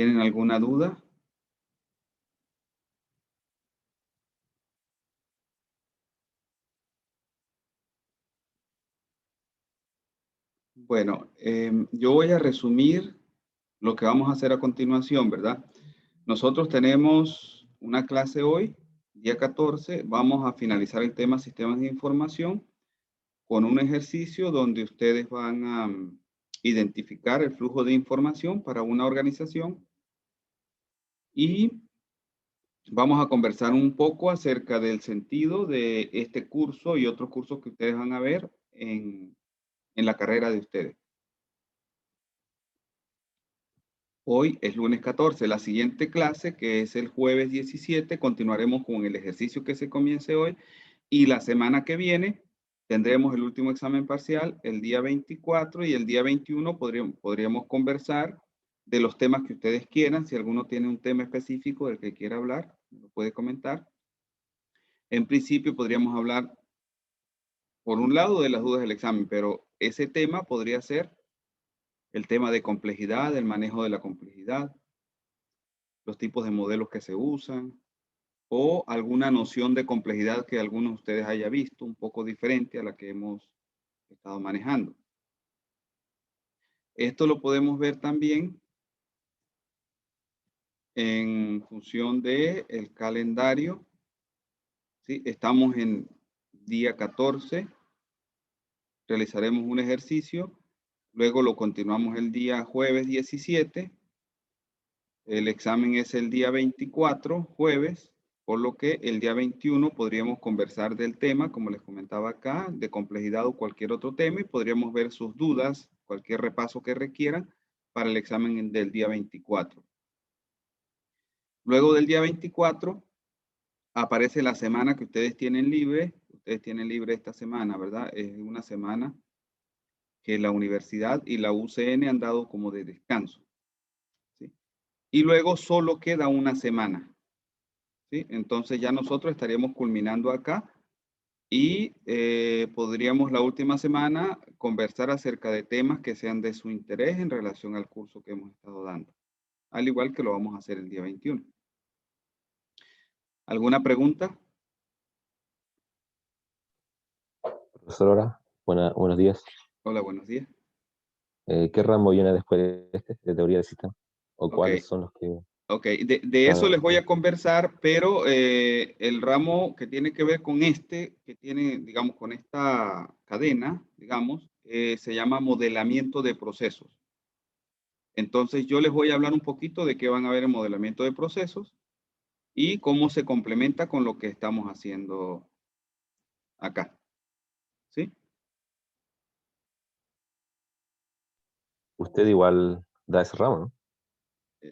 ¿Tienen alguna duda? Bueno, yo voy a resumir lo que vamos a hacer a continuación, ¿verdad? Nosotros tenemos una clase hoy, día 14. Vamos a finalizar el tema sistemas de información con un ejercicio donde ustedes van a identificar el flujo de información para una organización y vamos a conversar un poco acerca del sentido de este curso y otros cursos que ustedes van a ver en la carrera de ustedes. Hoy es lunes 14. La siguiente clase, que es el jueves 17, continuaremos con el ejercicio que se comience hoy y la semana que viene tendremos el último examen parcial el día 24 y el día 21 podríamos conversar de los temas que ustedes quieran. Si alguno tiene un tema específico del que quiera hablar, me lo puede comentar. En principio podríamos hablar, por un lado, de las dudas del examen, pero ese tema podría ser el tema de complejidad, el manejo de la complejidad, los tipos de modelos que se usan o alguna noción de complejidad que algunos de ustedes haya visto un poco diferente a la que hemos estado manejando. Esto lo podemos ver también en función de el calendario. ¿Sí? Estamos en día 14, realizaremos un ejercicio, luego lo continuamos el día jueves 17. El examen es el día 24, jueves, por lo que el día 21 podríamos conversar del tema, como les comentaba acá, de complejidad o cualquier otro tema, y podríamos ver sus dudas, cualquier repaso que requieran para el examen del día 24. Luego del día 24 aparece la semana que ustedes tienen libre. Ustedes tienen libre esta semana, ¿verdad? Es una semana que la universidad y la UCN han dado como de descanso. ¿Sí? Y luego solo queda una semana. ¿Sí? Entonces ya nosotros estaríamos culminando acá y podríamos la última semana conversar acerca de temas que sean de su interés en relación al curso que hemos estado dando, al igual que lo vamos a hacer el día 21. ¿Alguna pregunta? Profesora, buenos días. Hola, buenos días. ¿Qué ramo viene después de este, de teoría del sistema? ¿O Ok, cuáles son los que ok. De eso les voy a conversar, pero el ramo que tiene que ver con este, que tiene, digamos, con esta cadena, digamos, se llama modelamiento de procesos. Entonces yo les voy a hablar un poquito de qué van a ver en modelamiento de procesos y cómo se complementa con lo que estamos haciendo acá? ¿Sí? usted igual da ese ramo, ¿no?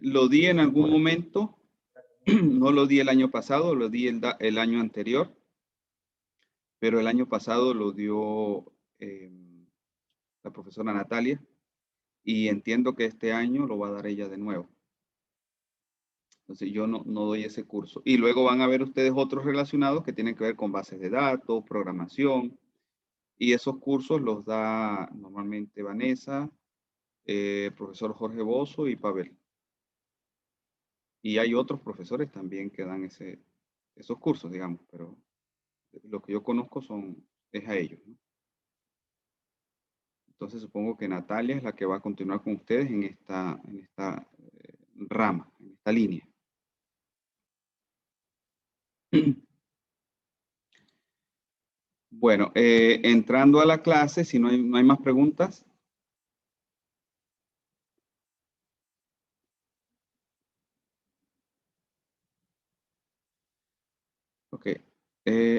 Lo di en algún Bueno, momento, no lo di el año pasado, lo di el año anterior, pero el año pasado lo dio la profesora Natalia y entiendo que este año lo va a dar ella de nuevo. Entonces yo no doy ese curso. Y luego van a ver ustedes otros relacionados que tienen que ver con bases de datos, programación, y esos cursos los da normalmente Vanessa, profesor Jorge Bozo y Pavel. Y hay otros profesores también que dan esos cursos, digamos, pero lo que yo conozco es a ellos, ¿no? Entonces supongo que Natalia es la que va a continuar con ustedes en esta rama, en esta línea. Bueno, entrando a la clase, si no hay más preguntas. Ok.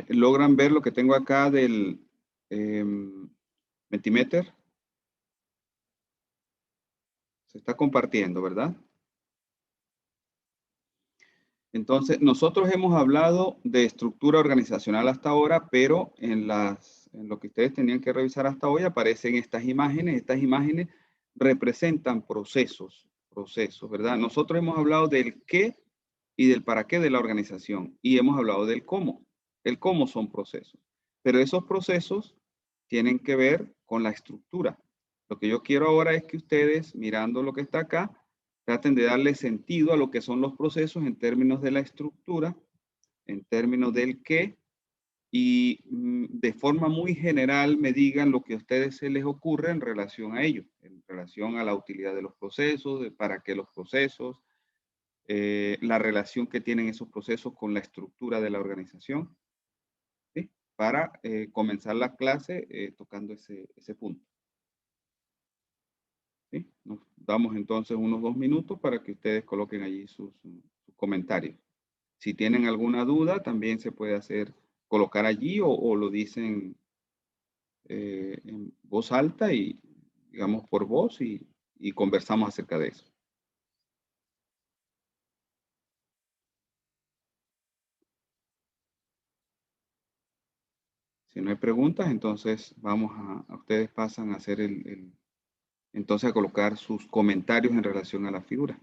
¿Logran ver lo que tengo acá del Mentimeter? Se está compartiendo, ¿verdad? Entonces, nosotros hemos hablado de estructura organizacional hasta ahora, pero en lo que ustedes tenían que revisar hasta hoy aparecen estas imágenes. Estas imágenes representan procesos, ¿verdad? Nosotros hemos hablado del qué y del para qué de la organización y hemos hablado del cómo. El cómo son procesos, pero esos procesos tienen que ver con la estructura. Lo que yo quiero ahora es que ustedes, mirando lo que está acá, Traten de darle sentido a lo que son los procesos en términos de la estructura, en términos del qué, y de forma muy general me digan lo que a ustedes se les ocurre en relación a ello, en relación a la utilidad de los procesos, de para qué los procesos, la relación que tienen esos procesos con la estructura de la organización, ¿sí? Para comenzar la clase tocando ese punto. ¿Sí? Nos damos entonces unos 2 minutos para que ustedes coloquen allí sus comentarios. Si tienen alguna duda, también se puede hacer, colocar allí o lo dicen en voz alta y, digamos, por voz y conversamos acerca de eso. Si no hay preguntas, entonces vamos a ustedes pasan a hacer entonces a colocar sus comentarios en relación a la figura.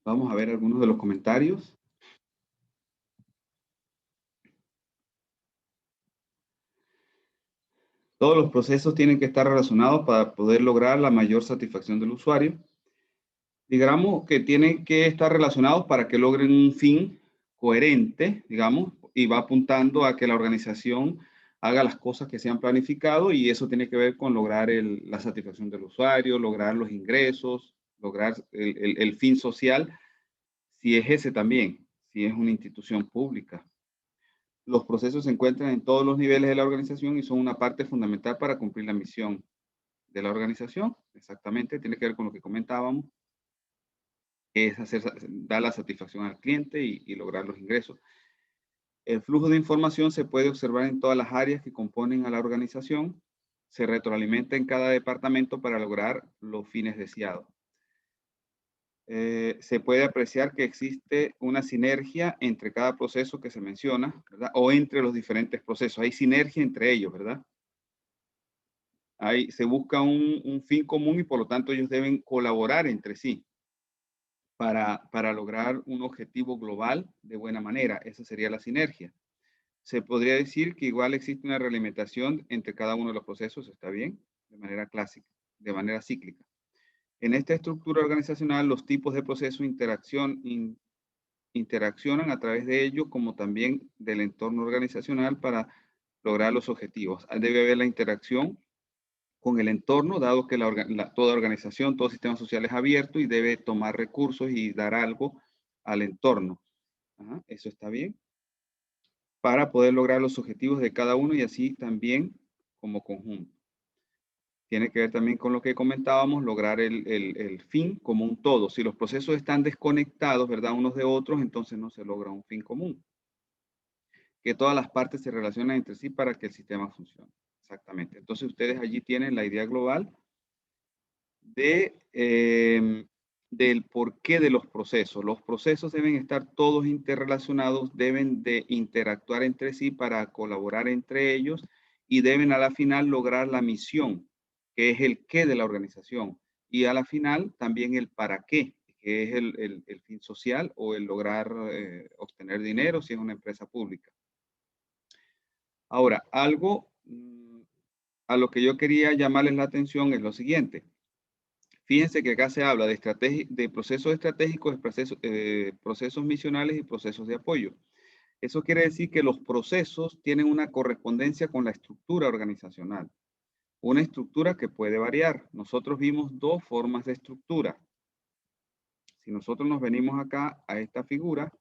Vamos a ver algunos de los comentarios. Todos los procesos tienen que estar relacionados para poder lograr la mayor satisfacción del usuario. Digamos que tienen que estar relacionados para que logren un fin coherente, digamos, y va apuntando a que la organización haga las cosas que se han planificado y eso tiene que ver con lograr la satisfacción del usuario, lograr los ingresos, lograr el fin social, si es ese también, si es una institución pública. Los procesos se encuentran en todos los niveles de la organización y son una parte fundamental para cumplir la misión de la organización. Exactamente, tiene que ver con lo que comentábamos, que es dar la satisfacción al cliente y lograr los ingresos. El flujo de información se puede observar en todas las áreas que componen a la organización. Se retroalimenta en cada departamento para lograr los fines deseados. Se puede apreciar que existe una sinergia entre cada proceso que se menciona, ¿verdad? O entre los diferentes procesos. Hay sinergia entre ellos, ¿verdad? Se busca un fin común y por lo tanto ellos deben colaborar entre sí para lograr un objetivo global de buena manera. Esa sería la sinergia. Se podría decir que igual existe una realimentación entre cada uno de los procesos, está bien, de manera clásica, de manera cíclica. En esta estructura organizacional, los tipos de proceso, interacción, interaccionan a través de ellos como también del entorno organizacional para lograr los objetivos. Debe haber la interacción con el entorno, dado que toda organización, todo sistema social es abierto y debe tomar recursos y dar algo al entorno. Ajá, eso está bien. Para poder lograr los objetivos de cada uno y así también como conjunto. Tiene que ver también con lo que comentábamos, lograr el fin como un todo. Si los procesos están desconectados, ¿verdad? Unos de otros, entonces no se logra un fin común. Que todas las partes se relacionan entre sí para que el sistema funcione. Exactamente. Entonces ustedes allí tienen la idea global del porqué de los procesos. Los procesos deben estar todos interrelacionados, deben de interactuar entre sí para colaborar entre ellos y deben a la final lograr la misión, que es el qué de la organización. Y a la final también el para qué, que es el fin social o el lograr obtener dinero si es una empresa pública. Ahora, algo a lo que yo quería llamarles la atención es lo siguiente. Fíjense que acá se habla de procesos estratégicos, procesos misionales y procesos de apoyo. Eso quiere decir que los procesos tienen una correspondencia con la estructura organizacional. Una estructura que puede variar. Nosotros vimos dos formas de estructura. Si nosotros nos venimos acá a esta figura,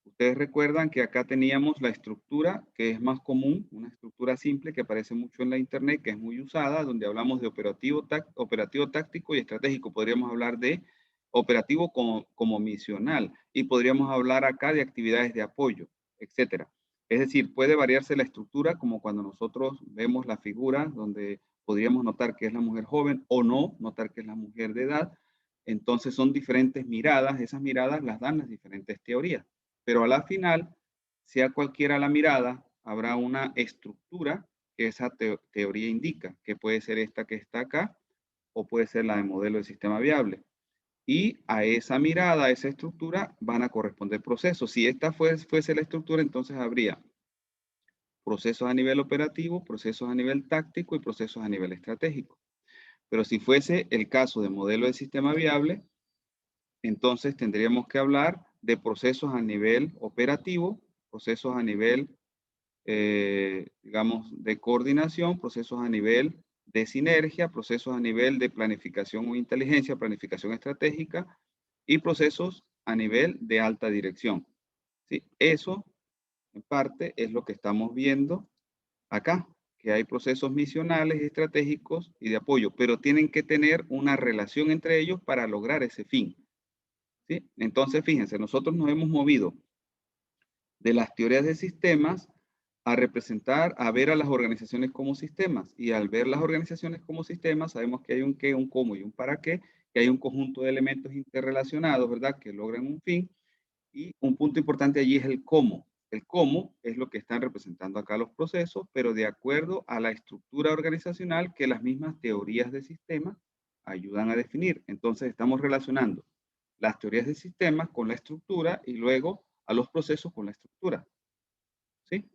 ustedes recuerdan que acá teníamos la estructura que es más común, una estructura simple que aparece mucho en la internet, que es muy usada, donde hablamos de operativo táctico y estratégico. Podríamos hablar de operativo como misional y podríamos hablar acá de actividades de apoyo, etcétera. Es decir, puede variarse la estructura como cuando nosotros vemos la figura donde podríamos notar que es la mujer joven o no notar que es la mujer de edad. Entonces son diferentes miradas, esas miradas las dan las diferentes teorías. Pero a la final, sea cualquiera la mirada, habrá una estructura que esa teoría indica, que puede ser esta que está acá o puede ser la de modelo de sistema viable. Y a esa mirada, a esa estructura, van a corresponder procesos. Si esta fuese la estructura, entonces habría procesos a nivel operativo, procesos a nivel táctico y procesos a nivel estratégico. Pero si fuese el caso de modelo de sistema viable, entonces tendríamos que hablar de procesos a nivel operativo, procesos a nivel, digamos, de coordinación, procesos a nivel de sinergia, procesos a nivel de planificación o inteligencia, planificación estratégica y procesos a nivel de alta dirección. ¿Sí? Eso, en parte, es lo que estamos viendo acá, que hay procesos misionales, estratégicos y de apoyo, pero tienen que tener una relación entre ellos para lograr ese fin. ¿Sí? Entonces, fíjense, nosotros nos hemos movido de las teorías de sistemas a representar, a ver a las organizaciones como sistemas. Y al ver las organizaciones como sistemas, sabemos que hay un qué, un cómo y un para qué, que hay un conjunto de elementos interrelacionados, ¿verdad? Que logran un fin. Y un punto importante allí es el cómo. El cómo es lo que están representando acá los procesos, pero de acuerdo a la estructura organizacional que las mismas teorías de sistemas ayudan a definir. Entonces, estamos relacionando las teorías de sistemas con la estructura y luego a los procesos con la estructura. ¿Sí?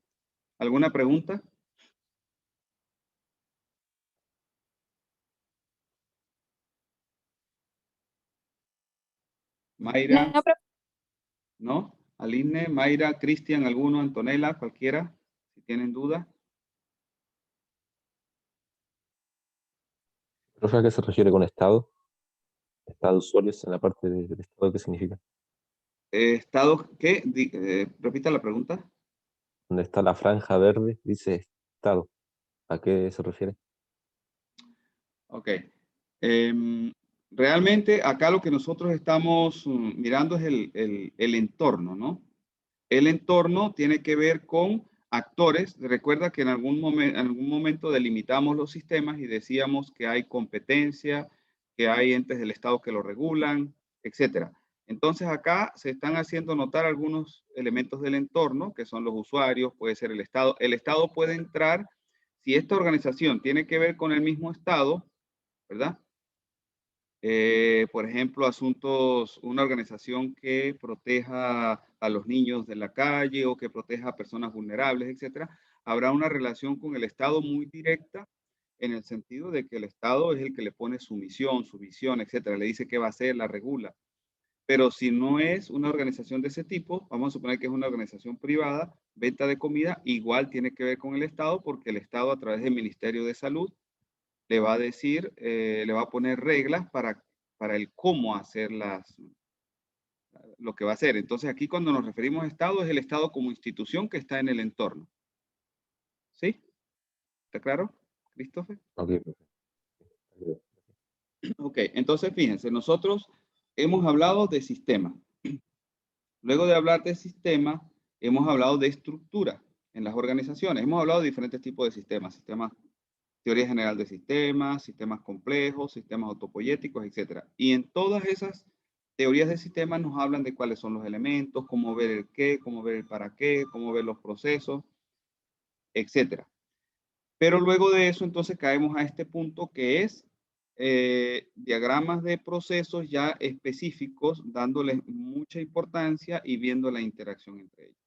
¿Alguna pregunta? Mayra, No, ¿no? Aline, Mayra, Cristian, alguno, Antonella, cualquiera, si tienen duda. ¿Profe, a qué se refiere con estado? Estado de usuarios en la parte del estado, ¿qué significa? Estado, ¿qué? Repita la pregunta. Donde está la franja verde, dice estado. ¿A qué se refiere? Ok. Realmente acá lo que nosotros estamos mirando es el entorno, ¿no? El entorno tiene que ver con actores. Recuerda que en algún momento delimitamos los sistemas y decíamos que hay competencia, que hay entes del Estado que lo regulan, etcétera. Entonces acá se están haciendo notar algunos elementos del entorno, que son los usuarios, puede ser el Estado. El Estado puede entrar si esta organización tiene que ver con el mismo Estado, ¿verdad? Por ejemplo, asuntos, una organización que proteja a los niños de la calle o que proteja a personas vulnerables, etcétera, habrá una relación con el Estado muy directa en el sentido de que el Estado es el que le pone su misión, su visión, etcétera, le dice qué va a hacer, la regula. Pero si no es una organización de ese tipo, vamos a suponer que es una organización privada, venta de comida, igual tiene que ver con el Estado, porque el Estado a través del Ministerio de Salud le va a decir, le va a poner reglas para el cómo hacer lo que va a hacer. Entonces aquí cuando nos referimos a Estado, es el Estado como institución que está en el entorno. ¿Sí? ¿Está claro, Christopher? Ok, profe. Ok, entonces fíjense, nosotros hemos hablado de sistema. Luego de hablar de sistema, hemos hablado de estructura en las organizaciones. Hemos hablado de diferentes tipos de sistemas, teoría general de sistemas, sistemas complejos, sistemas autopoyéticos, etc. Y en todas esas teorías de sistemas nos hablan de cuáles son los elementos, cómo ver el qué, cómo ver el para qué, cómo ver los procesos, etc. Pero luego de eso, entonces caemos a este punto que es diagramas de procesos ya específicos, dándoles mucha importancia y viendo la interacción entre ellos.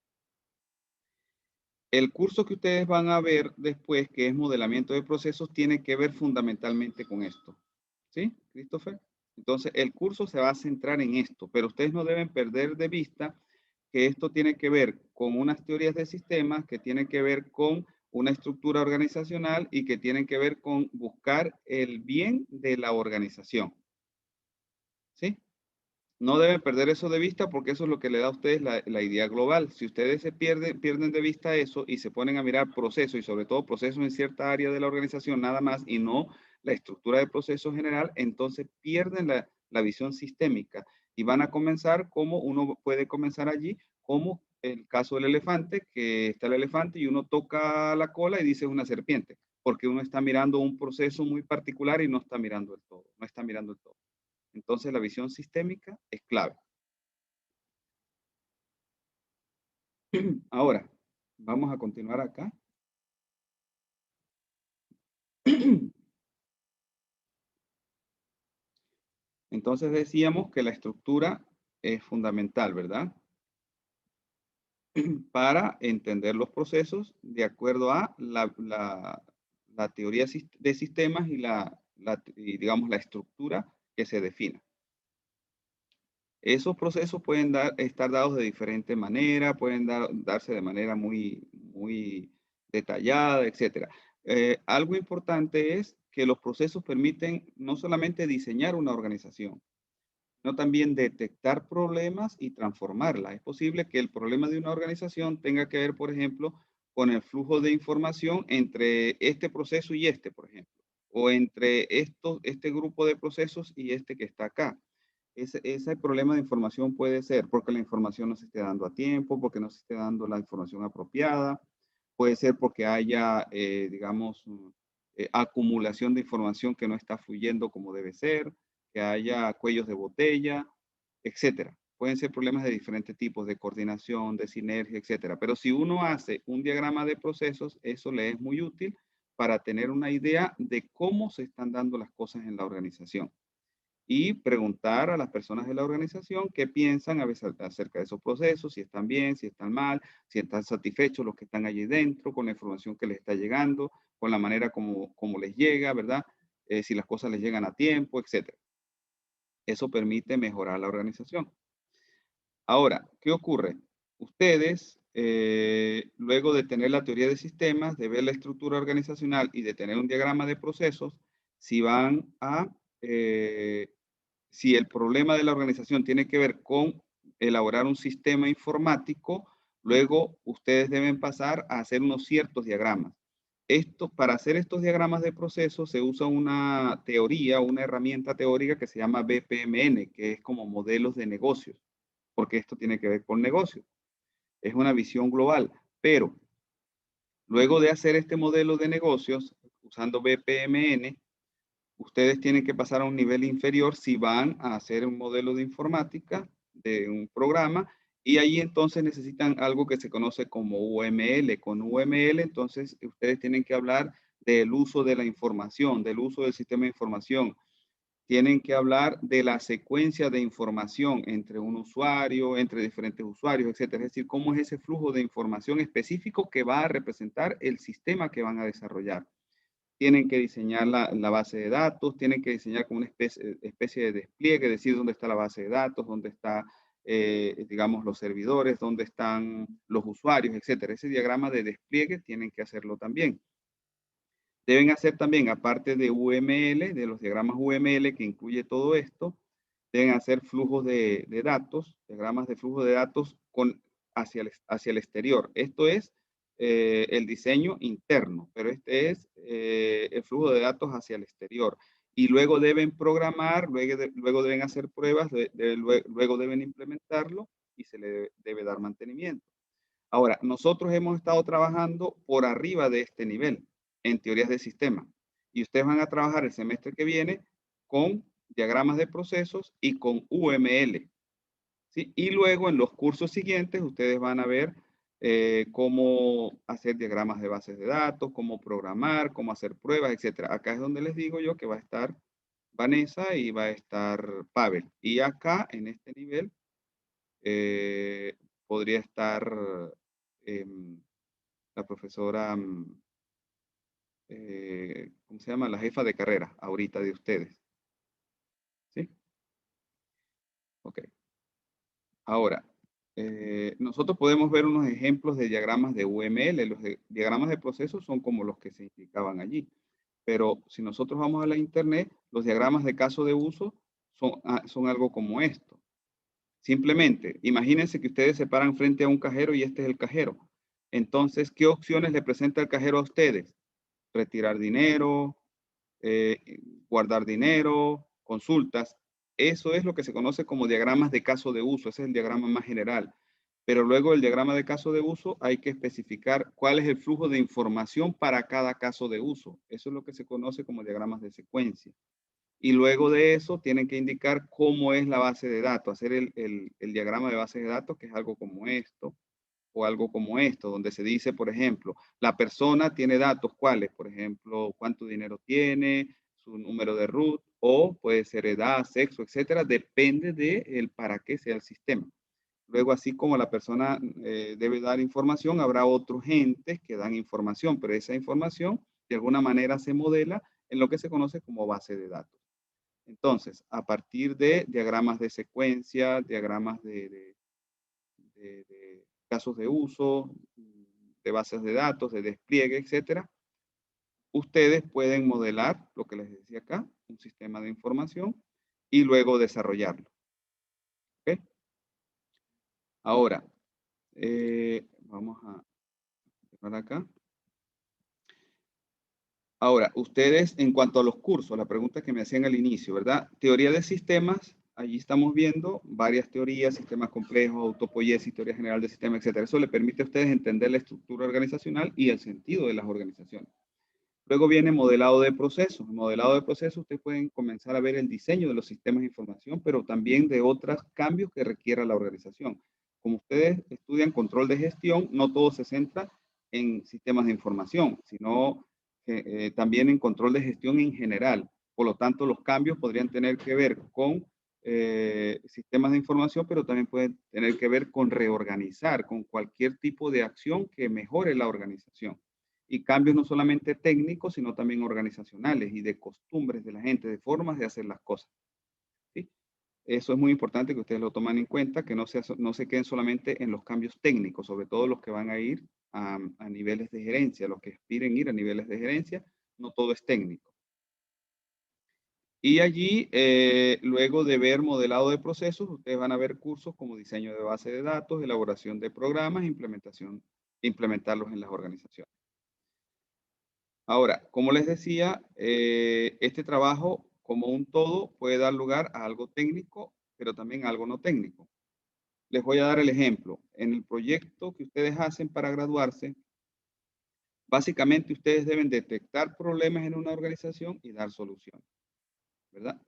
El curso que ustedes van a ver después, que es modelamiento de procesos, tiene que ver fundamentalmente con esto. ¿Sí, Christopher? Entonces, el curso se va a centrar en esto, pero ustedes no deben perder de vista que esto tiene que ver con unas teorías de sistemas, que tiene que ver con una estructura organizacional y que tienen que ver con buscar el bien de la organización. ¿Sí? No deben perder eso de vista porque eso es lo que le da a ustedes la idea global. Si ustedes pierden de vista eso y se ponen a mirar procesos y sobre todo procesos en cierta área de la organización nada más y no la estructura de procesos general, entonces pierden la visión sistémica y van a comenzar como uno puede comenzar allí, como el caso del elefante, que está el elefante y uno toca la cola y dice es una serpiente, porque uno está mirando un proceso muy particular y no está mirando el todo, no está mirando el todo. Entonces la visión sistémica es clave. Ahora, vamos a continuar acá. Entonces decíamos que la estructura es fundamental, ¿verdad? Para entender los procesos de acuerdo a la teoría de sistemas y digamos la estructura que se defina. Esos procesos pueden estar dados de diferente manera, pueden darse de manera muy detallada, etc. Algo importante es que los procesos permiten no solamente diseñar una organización, sino también detectar problemas y transformarla. Es posible que el problema de una organización tenga que ver, por ejemplo, con el flujo de información entre este proceso y este, por ejemplo, o entre este grupo de procesos y este que está acá. Ese problema de información puede ser porque la información no se esté dando a tiempo, porque no se esté dando la información apropiada, puede ser porque haya, digamos, acumulación de información que no está fluyendo como debe ser, que haya cuellos de botella, etcétera. Pueden ser problemas de diferentes tipos, de coordinación, de sinergia, etcétera. Pero si uno hace un diagrama de procesos, eso le es muy útil para tener una idea de cómo se están dando las cosas en la organización y preguntar a las personas de la organización qué piensan a veces acerca de esos procesos, si están bien, si están mal, si están satisfechos los que están allí dentro con la información que les está llegando, con la manera como les llega, ¿verdad? Si las cosas les llegan a tiempo, etcétera. Eso permite mejorar la organización. Ahora, ¿qué ocurre? Ustedes, luego de tener la teoría de sistemas, de ver la estructura organizacional y de tener un diagrama de procesos, si van a si el problema de la organización tiene que ver con elaborar un sistema informático, luego ustedes deben pasar a hacer unos ciertos diagramas. Para hacer estos diagramas de procesos se usa una teoría, una herramienta teórica que se llama BPMN, que es como modelos de negocios, porque esto tiene que ver con negocios. Es una visión global, pero luego de hacer este modelo de negocios usando BPMN, ustedes tienen que pasar a un nivel inferior si van a hacer un modelo de informática de un programa y ahí entonces necesitan algo que se conoce como UML. Con UML entonces ustedes tienen que hablar del uso de la información, del uso del sistema de información. Tienen que hablar de la secuencia de información entre un usuario, entre diferentes usuarios, etcétera. Es decir, cómo es ese flujo de información específico que va a representar el sistema que van a desarrollar. tienen que diseñar la base de datos, tienen que diseñar como una especie de despliegue, decir dónde está la base de datos, dónde está, digamos, los servidores, dónde están los usuarios, etcétera. Ese diagrama de despliegue tienen que hacerlo también. Deben hacer también, aparte de UML, de los diagramas UML que incluye todo esto, deben hacer flujos de datos, diagramas de flujo de datos hacia el exterior. Esto es el diseño interno, pero este es el flujo de datos hacia el exterior. Y luego deben programar, luego deben hacer pruebas, luego deben implementarlo y se le debe dar mantenimiento. Ahora, nosotros hemos estado trabajando por arriba de este nivel en teorías de sistema y ustedes van a trabajar el semestre que viene con diagramas de procesos y con UML, ¿sí? Y luego en los cursos siguientes ustedes van a ver cómo hacer diagramas de bases de datos, cómo programar, cómo hacer pruebas, etcétera. Acá es donde les digo yo que va a estar Vanessa y va a estar Pavel. Y acá en este nivel podría estar la profesora, ¿cómo se llama? La jefa de carrera ahorita de ustedes. ¿Sí? Ok. Ahora, nosotros podemos ver unos ejemplos de diagramas de UML. Los diagramas de procesos son como los que se indicaban allí. Pero si nosotros vamos a la internet, los diagramas de caso de uso son algo como esto. Simplemente, imagínense que ustedes se paran frente a un cajero y este es el cajero. Entonces, ¿qué opciones le presenta el cajero a ustedes? Retirar dinero, guardar dinero, consultas. Eso es lo que se conoce como diagramas de caso de uso. Ese es el diagrama más general. Pero luego el diagrama de caso de uso hay que especificar cuál es el flujo de información para cada caso de uso. Eso es lo que se conoce como diagramas de secuencia. Y luego de eso tienen que indicar cómo es la base de datos, hacer el diagrama de base de datos, que es algo como esto, o algo como esto, donde se dice, por ejemplo, la persona tiene datos, ¿cuáles? Por ejemplo, cuánto dinero tiene, su número de root, o puede ser edad, sexo, etcétera, depende de para qué sea el sistema. Luego, así como la persona debe dar información, habrá otros entes que dan información, pero esa información de alguna manera se modela en lo que se conoce como base de datos. Entonces, a partir de diagramas de secuencia, diagramas de casos de uso, de bases de datos, de despliegue, etcétera, ustedes pueden modelar lo que les decía acá, un sistema de información y luego desarrollarlo. ¿Ok? Ahora, vamos a cerrar acá. Ahora, ustedes, en cuanto a los cursos, la pregunta que me hacían al inicio, ¿verdad? Teoría de sistemas, allí estamos viendo varias teorías, sistemas complejos, autopoiesis, teoría general de sistemas, etcétera. Eso le permite a ustedes entender la estructura organizacional y el sentido de las organizaciones. Luego viene modelado de procesos. En modelado de procesos, ustedes pueden comenzar a ver el diseño de los sistemas de información, pero también de otros cambios que requiera la organización. Como ustedes estudian control de gestión, no todo se centra en sistemas de información, sino también en control de gestión en general. Por lo tanto, los cambios podrían tener que ver con sistemas de información, pero también pueden tener que ver con reorganizar, con cualquier tipo de acción que mejore la organización. Y cambios no solamente técnicos, sino también organizacionales y de costumbres de la gente, de formas de hacer las cosas. ¿Sí? Eso es muy importante que ustedes lo tomen en cuenta, que no se queden solamente en los cambios técnicos, sobre todo los que van a ir a niveles de gerencia, los que aspiren ir a niveles de gerencia, no todo es técnico. Y allí, luego de ver modelado de procesos, ustedes van a ver cursos como diseño de base de datos, elaboración de programas, implementarlos en las organizaciones. Ahora, como les decía, este trabajo como un todo puede dar lugar a algo técnico, pero también a algo no técnico. Les voy a dar el ejemplo. En el proyecto que ustedes hacen para graduarse, básicamente ustedes deben detectar problemas en una organización y dar soluciones, ¿verdad?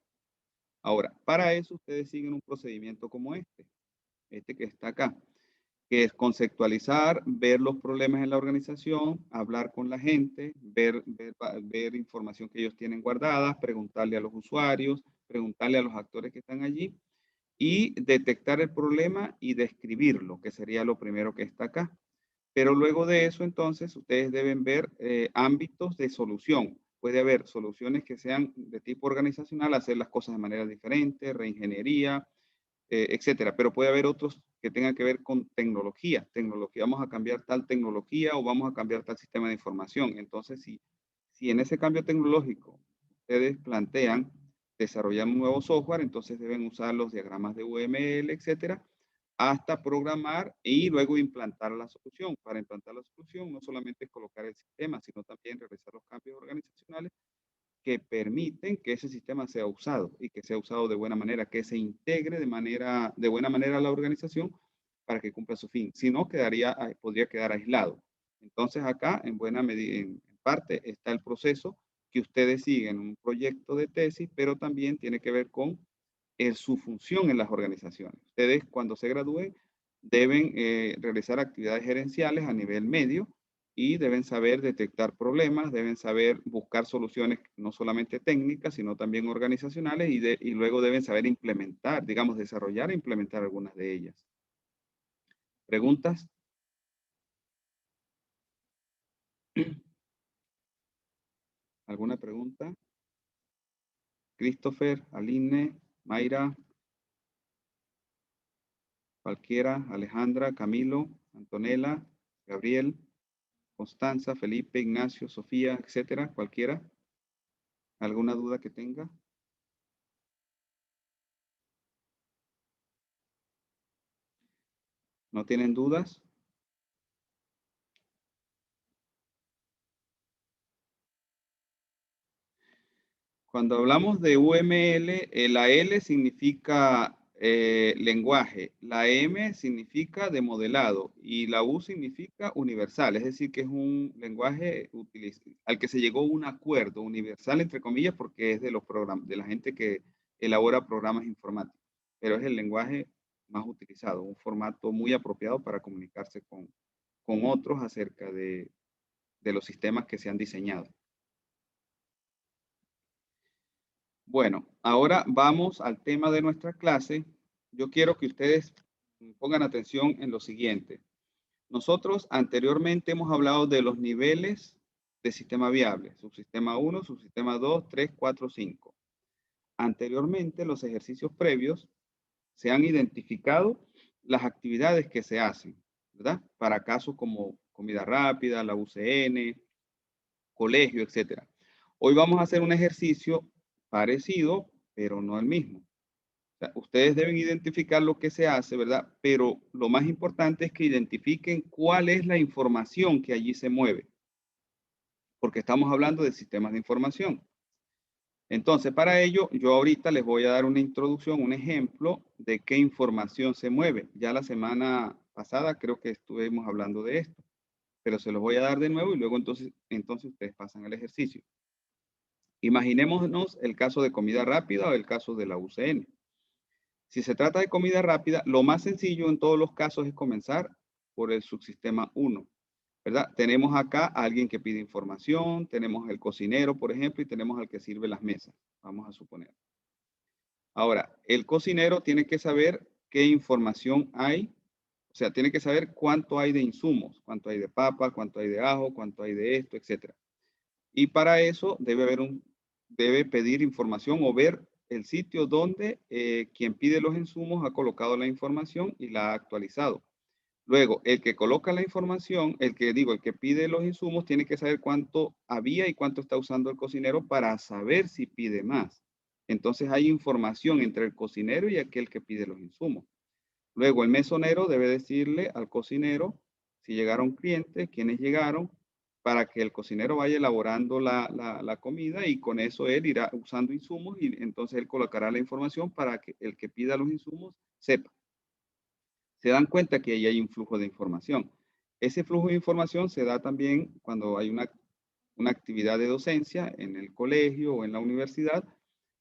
Ahora, para eso ustedes siguen un procedimiento como este que está acá, que es conceptualizar, ver los problemas en la organización, hablar con la gente, ver información que ellos tienen guardadas, preguntarle a los usuarios, preguntarle a los actores que están allí y detectar el problema y describirlo, que sería lo primero que está acá. Pero luego de eso, entonces, ustedes deben ver ámbitos de solución, puede haber soluciones que sean de tipo organizacional, hacer las cosas de manera diferente, reingeniería, etcétera. Pero puede haber otros que tengan que ver con tecnología. Vamos a cambiar tal tecnología o vamos a cambiar tal sistema de información. Entonces, si en ese cambio tecnológico ustedes plantean desarrollar un nuevo software, entonces deben usar los diagramas de UML, etcétera, hasta programar y luego implantar la solución. Para implantar la solución no solamente es colocar el sistema, sino también realizar los cambios organizacionales que permiten que ese sistema sea usado y que sea usado de buena manera, que se integre de buena manera a la organización para que cumpla su fin. Si no, podría quedar aislado. Entonces acá, en buena medida, en parte, está el proceso que ustedes siguen, un proyecto de tesis, pero también tiene que ver con su función en las organizaciones. Ustedes, cuando se gradúen, deben realizar actividades gerenciales a nivel medio y deben saber detectar problemas, deben saber buscar soluciones no solamente técnicas, sino también organizacionales y luego deben saber implementar, digamos, desarrollar e implementar algunas de ellas. ¿Preguntas? ¿Alguna pregunta? Christopher, Aline, Mayra, cualquiera, Alejandra, Camilo, Antonella, Gabriel, Constanza, Felipe, Ignacio, Sofía, etcétera, cualquiera. ¿Alguna duda que tenga? ¿No tienen dudas? Cuando hablamos de UML, la L significa lenguaje, la M significa de modelado y la U significa universal, es decir, que es un lenguaje al que se llegó un acuerdo universal, entre comillas, porque es de la gente que elabora programas informáticos, pero es el lenguaje más utilizado, un formato muy apropiado para comunicarse con otros acerca de los sistemas que se han diseñado. Bueno, ahora vamos al tema de nuestra clase. Yo quiero que ustedes pongan atención en lo siguiente. Nosotros anteriormente hemos hablado de los niveles de sistema viable, subsistema 1, subsistema 2, 3, 4, 5. Anteriormente, los ejercicios previos se han identificado las actividades que se hacen, ¿verdad? Para casos como comida rápida, la UCN, colegio, etcétera. Hoy vamos a hacer un ejercicio parecido, pero no el mismo. O sea, ustedes deben identificar lo que se hace, ¿verdad? Pero lo más importante es que identifiquen cuál es la información que allí se mueve, porque estamos hablando de sistemas de información. Entonces, para ello, yo ahorita les voy a dar una introducción, un ejemplo de qué información se mueve. Ya la semana pasada creo que estuvimos hablando de esto, pero se los voy a dar de nuevo y luego entonces ustedes pasan el ejercicio. Imaginémonos el caso de comida rápida o el caso de la UCN. Si se trata de comida rápida, lo más sencillo en todos los casos es comenzar por el subsistema 1, ¿verdad? Tenemos acá a alguien que pide información, tenemos el cocinero, por ejemplo, y tenemos al que sirve las mesas, vamos a suponer. Ahora, el cocinero tiene que saber qué información hay, o sea, tiene que saber cuánto hay de insumos, cuánto hay de papa, cuánto hay de ajo, cuánto hay de esto, etcétera. Y para eso debe pedir información o ver el sitio donde quien pide los insumos ha colocado la información y la ha actualizado. Luego, el que coloca la información, el que pide los insumos, tiene que saber cuánto había y cuánto está usando el cocinero para saber si pide más. Entonces hay información entre el cocinero y aquel que pide los insumos. Luego, el mesonero debe decirle al cocinero si llegaron clientes, quiénes llegaron, para que el cocinero vaya elaborando la comida y con eso él irá usando insumos y entonces él colocará la información para que el que pida los insumos sepa. Se dan cuenta que ahí hay un flujo de información. Ese flujo de información se da también cuando hay una actividad de docencia en el colegio o en la universidad,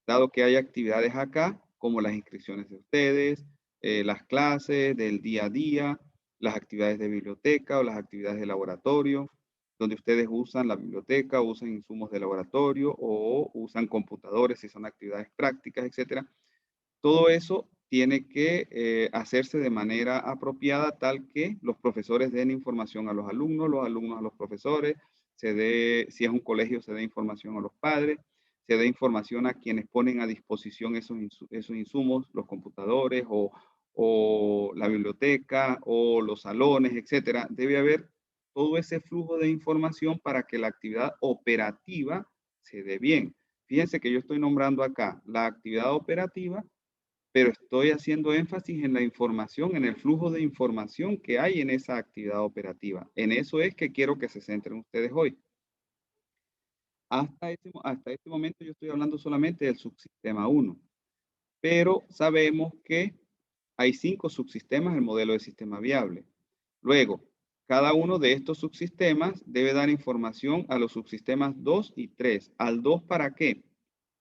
dado que hay actividades acá, como las inscripciones de ustedes, las clases del día a día, las actividades de biblioteca o las actividades de laboratorio, donde ustedes usan la biblioteca, usan insumos de laboratorio o usan computadores si son actividades prácticas, etcétera. Todo eso tiene que hacerse de manera apropiada, tal que los profesores den información a los alumnos a los profesores, si es un colegio, se dé información a los padres, se dé información a quienes ponen a disposición esos insumos, los computadores o la biblioteca o los salones, etcétera. Debe haber todo ese flujo de información para que la actividad operativa se dé bien. Fíjense que yo estoy nombrando acá la actividad operativa, pero estoy haciendo énfasis en la información, en el flujo de información que hay en esa actividad operativa. En eso es que quiero que se centren ustedes hoy. Hasta este momento yo estoy hablando solamente del subsistema 1, pero sabemos que hay 5 subsistemas del modelo de sistema viable. Luego, cada uno de estos subsistemas debe dar información a los subsistemas 2 y 3. ¿Al 2 para qué?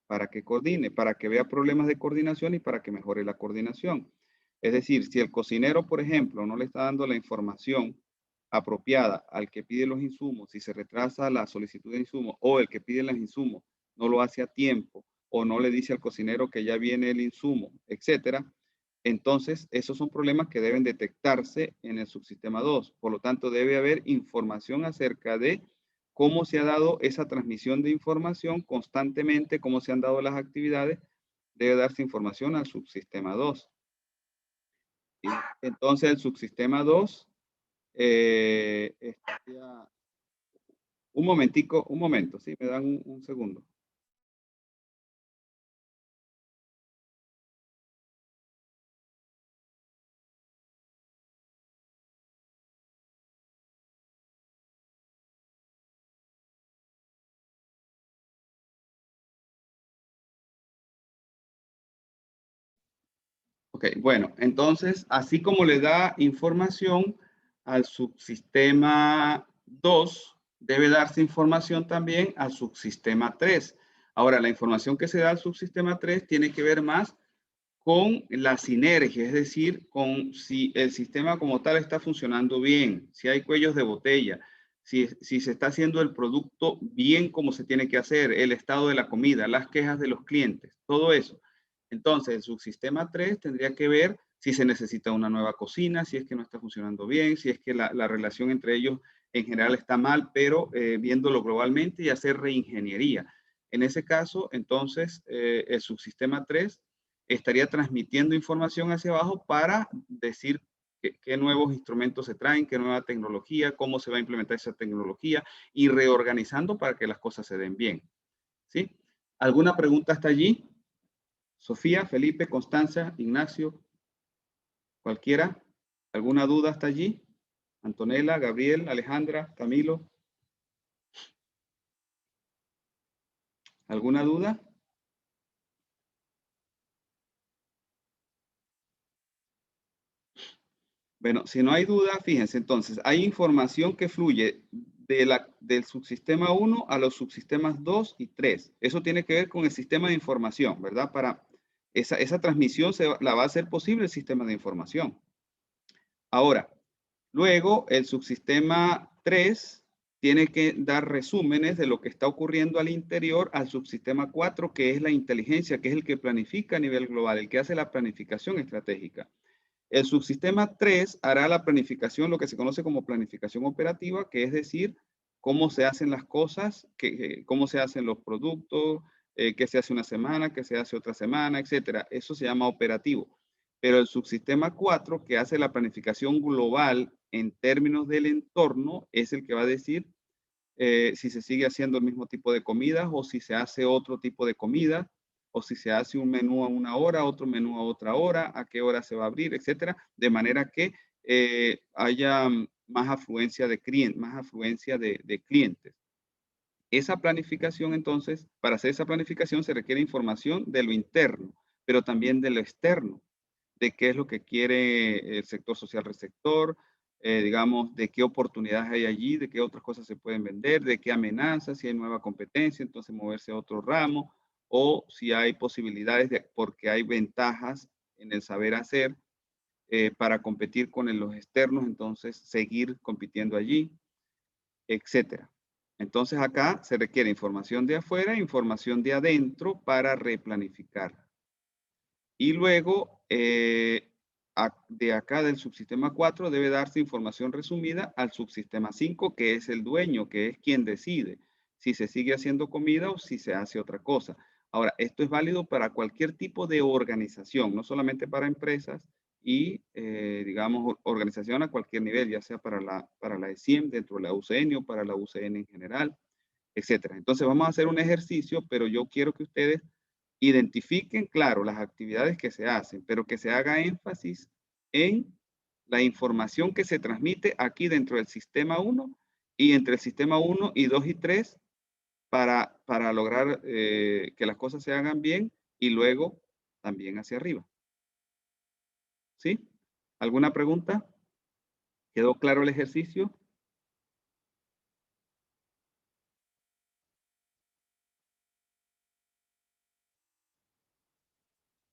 Para que coordine, para que vea problemas de coordinación y para que mejore la coordinación. Es decir, si el cocinero, por ejemplo, no le está dando la información apropiada al que pide los insumos, si se retrasa la solicitud de insumos o el que pide los insumos no lo hace a tiempo o no le dice al cocinero que ya viene el insumo, etcétera, entonces esos son problemas que deben detectarse en el subsistema 2. Por lo tanto, debe haber información acerca de cómo se ha dado esa transmisión de información constantemente, cómo se han dado las actividades, debe darse información al subsistema 2. Y entonces el subsistema 2 estaría, un momento, sí, me dan un segundo. Ok, bueno, entonces, así como le da información al subsistema 2, debe darse información también al subsistema 3. Ahora, la información que se da al subsistema 3 tiene que ver más con la sinergia, es decir, con si el sistema como tal está funcionando bien, si hay cuellos de botella, si se está haciendo el producto bien como se tiene que hacer, el estado de la comida, las quejas de los clientes, todo eso. Entonces, el subsistema 3 tendría que ver si se necesita una nueva cocina, si es que no está funcionando bien, si es que la relación entre ellos en general está mal, pero viéndolo globalmente y hacer reingeniería. En ese caso, entonces, el subsistema 3 estaría transmitiendo información hacia abajo para decir qué nuevos instrumentos se traen, qué nueva tecnología, cómo se va a implementar esa tecnología y reorganizando para que las cosas se den bien. ¿Sí? ¿Alguna pregunta hasta allí? Sofía, Felipe, Constanza, Ignacio, cualquiera. ¿Alguna duda hasta allí? Antonella, Gabriel, Alejandra, Camilo. ¿Alguna duda? Bueno, si no hay duda, fíjense, entonces, hay información que fluye del subsistema 1 a los subsistemas 2 y 3. Eso tiene que ver con el sistema de información, ¿verdad? Para esa transmisión la va a hacer posible el sistema de información. Ahora, luego el subsistema 3 tiene que dar resúmenes de lo que está ocurriendo al interior al subsistema 4, que es la inteligencia, que es el que planifica a nivel global, el que hace la planificación estratégica. El subsistema 3 hará la planificación, lo que se conoce como planificación operativa, que es decir, cómo se hacen las cosas, cómo se hacen los productos, qué se hace una semana, qué se hace otra semana, etcétera. Eso se llama operativo. Pero el subsistema 4, que hace la planificación global en términos del entorno, es el que va a decir si se sigue haciendo el mismo tipo de comidas o si se hace otro tipo de comida o si se hace un menú a una hora, otro menú a otra hora, a qué hora se va a abrir, etcétera, de manera que haya más afluencia de clientes. Esa planificación, entonces, para hacer esa planificación se requiere información de lo interno, pero también de lo externo, de qué es lo que quiere el sector social receptor, digamos, de qué oportunidades hay allí, de qué otras cosas se pueden vender, de qué amenazas, si hay nueva competencia, entonces moverse a otro ramo, o si hay posibilidades porque hay ventajas en el saber hacer para competir con los externos, entonces seguir compitiendo allí, etcétera. Entonces acá se requiere información de afuera, información de adentro para replanificar. Y luego de acá del subsistema 4 debe darse información resumida al subsistema 5, que es el dueño, que es quien decide si se sigue haciendo comida o si se hace otra cosa. Ahora, esto es válido para cualquier tipo de organización, no solamente para empresas y, digamos, organización a cualquier nivel, ya sea para la ESIEM, dentro de la UCN o para la UCN en general, etcétera. Entonces, vamos a hacer un ejercicio, pero yo quiero que ustedes identifiquen, claro, las actividades que se hacen, pero que se haga énfasis en la información que se transmite aquí dentro del sistema 1 y entre el sistema 1 y 2 y 3 para lograr que las cosas se hagan bien y luego también hacia arriba. ¿Sí? ¿Alguna pregunta? ¿Quedó claro el ejercicio?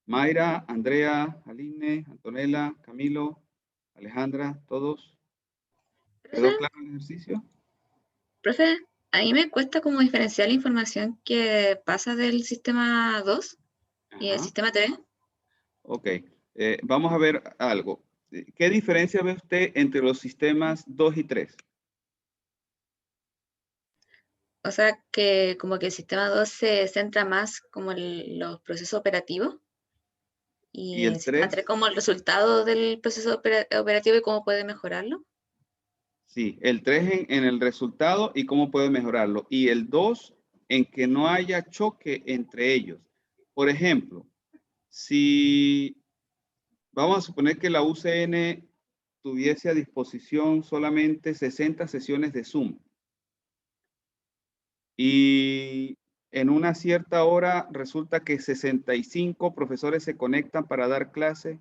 Mayra, Andrea, Aline, Antonella, Camilo, Alejandra, todos. ¿Quedó Profe, claro el ejercicio? profe, a mí me cuesta como diferenciar la información que pasa del sistema 2 y el Ajá. sistema 3. Ok. Vamos a ver algo. ¿Qué diferencia ve usted entre los sistemas 2 y 3? O sea, que como que el sistema 2 se centra más como en los procesos operativos ¿Y y el el sistema 3? 3 como el resultado del proceso operativo y cómo puede mejorarlo. Sí, el 3 en el resultado y cómo puede mejorarlo. Y el 2 en que no haya choque entre ellos. Por ejemplo, si vamos a suponer que la UCN tuviese a disposición solamente 60 sesiones de Zoom y en una cierta hora resulta que 65 profesores se conectan para dar clase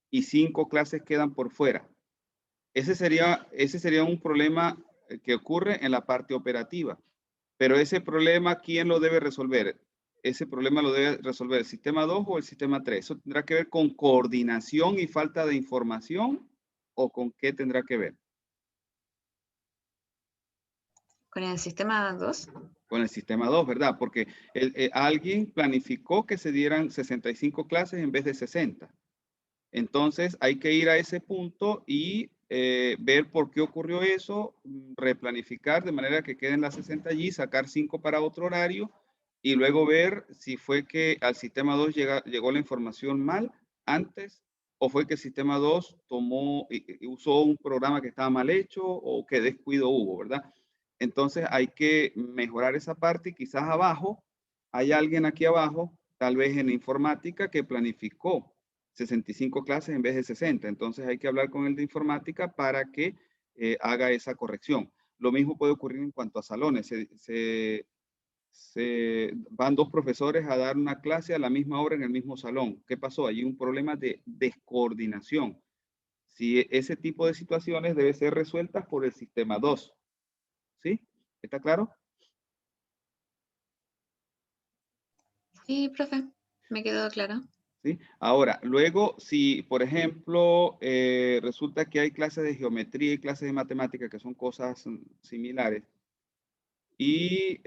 y 5 clases quedan por fuera. Ese sería un problema que ocurre en la parte operativa. Pero ese problema, ¿quién lo debe resolver? Ese problema lo debe resolver el sistema 2 o el sistema 3. ¿Eso tendrá que ver con coordinación y falta de información o con qué tendrá que ver? Con el sistema 2. Con el sistema 2, ¿verdad? Porque alguien planificó que se dieran 65 clases en vez de 60. Entonces hay que ir a ese punto y ver por qué ocurrió eso, replanificar de manera que queden las 60 allí, sacar 5 para otro horario y luego ver si fue que al sistema 2 llegó la información mal antes o fue que el sistema 2 usó un programa que estaba mal hecho o qué descuido hubo, ¿verdad? Entonces hay que mejorar esa parte y quizás abajo hay alguien aquí abajo, tal vez en informática, que planificó 65 clases en vez de 60. Entonces hay que hablar con el de informática para que haga esa corrección. Lo mismo puede ocurrir en cuanto a salones. Se van dos profesores a dar una clase a la misma hora en el mismo salón. ¿Qué pasó? Hay un problema de descoordinación. Si ese tipo de situaciones debe ser resueltas por el sistema 2. ¿Sí? ¿Está claro? Sí, profe, me quedó claro. ¿Sí? Ahora, luego, si por ejemplo resulta que hay clases de geometría y clases de matemática que son cosas similares y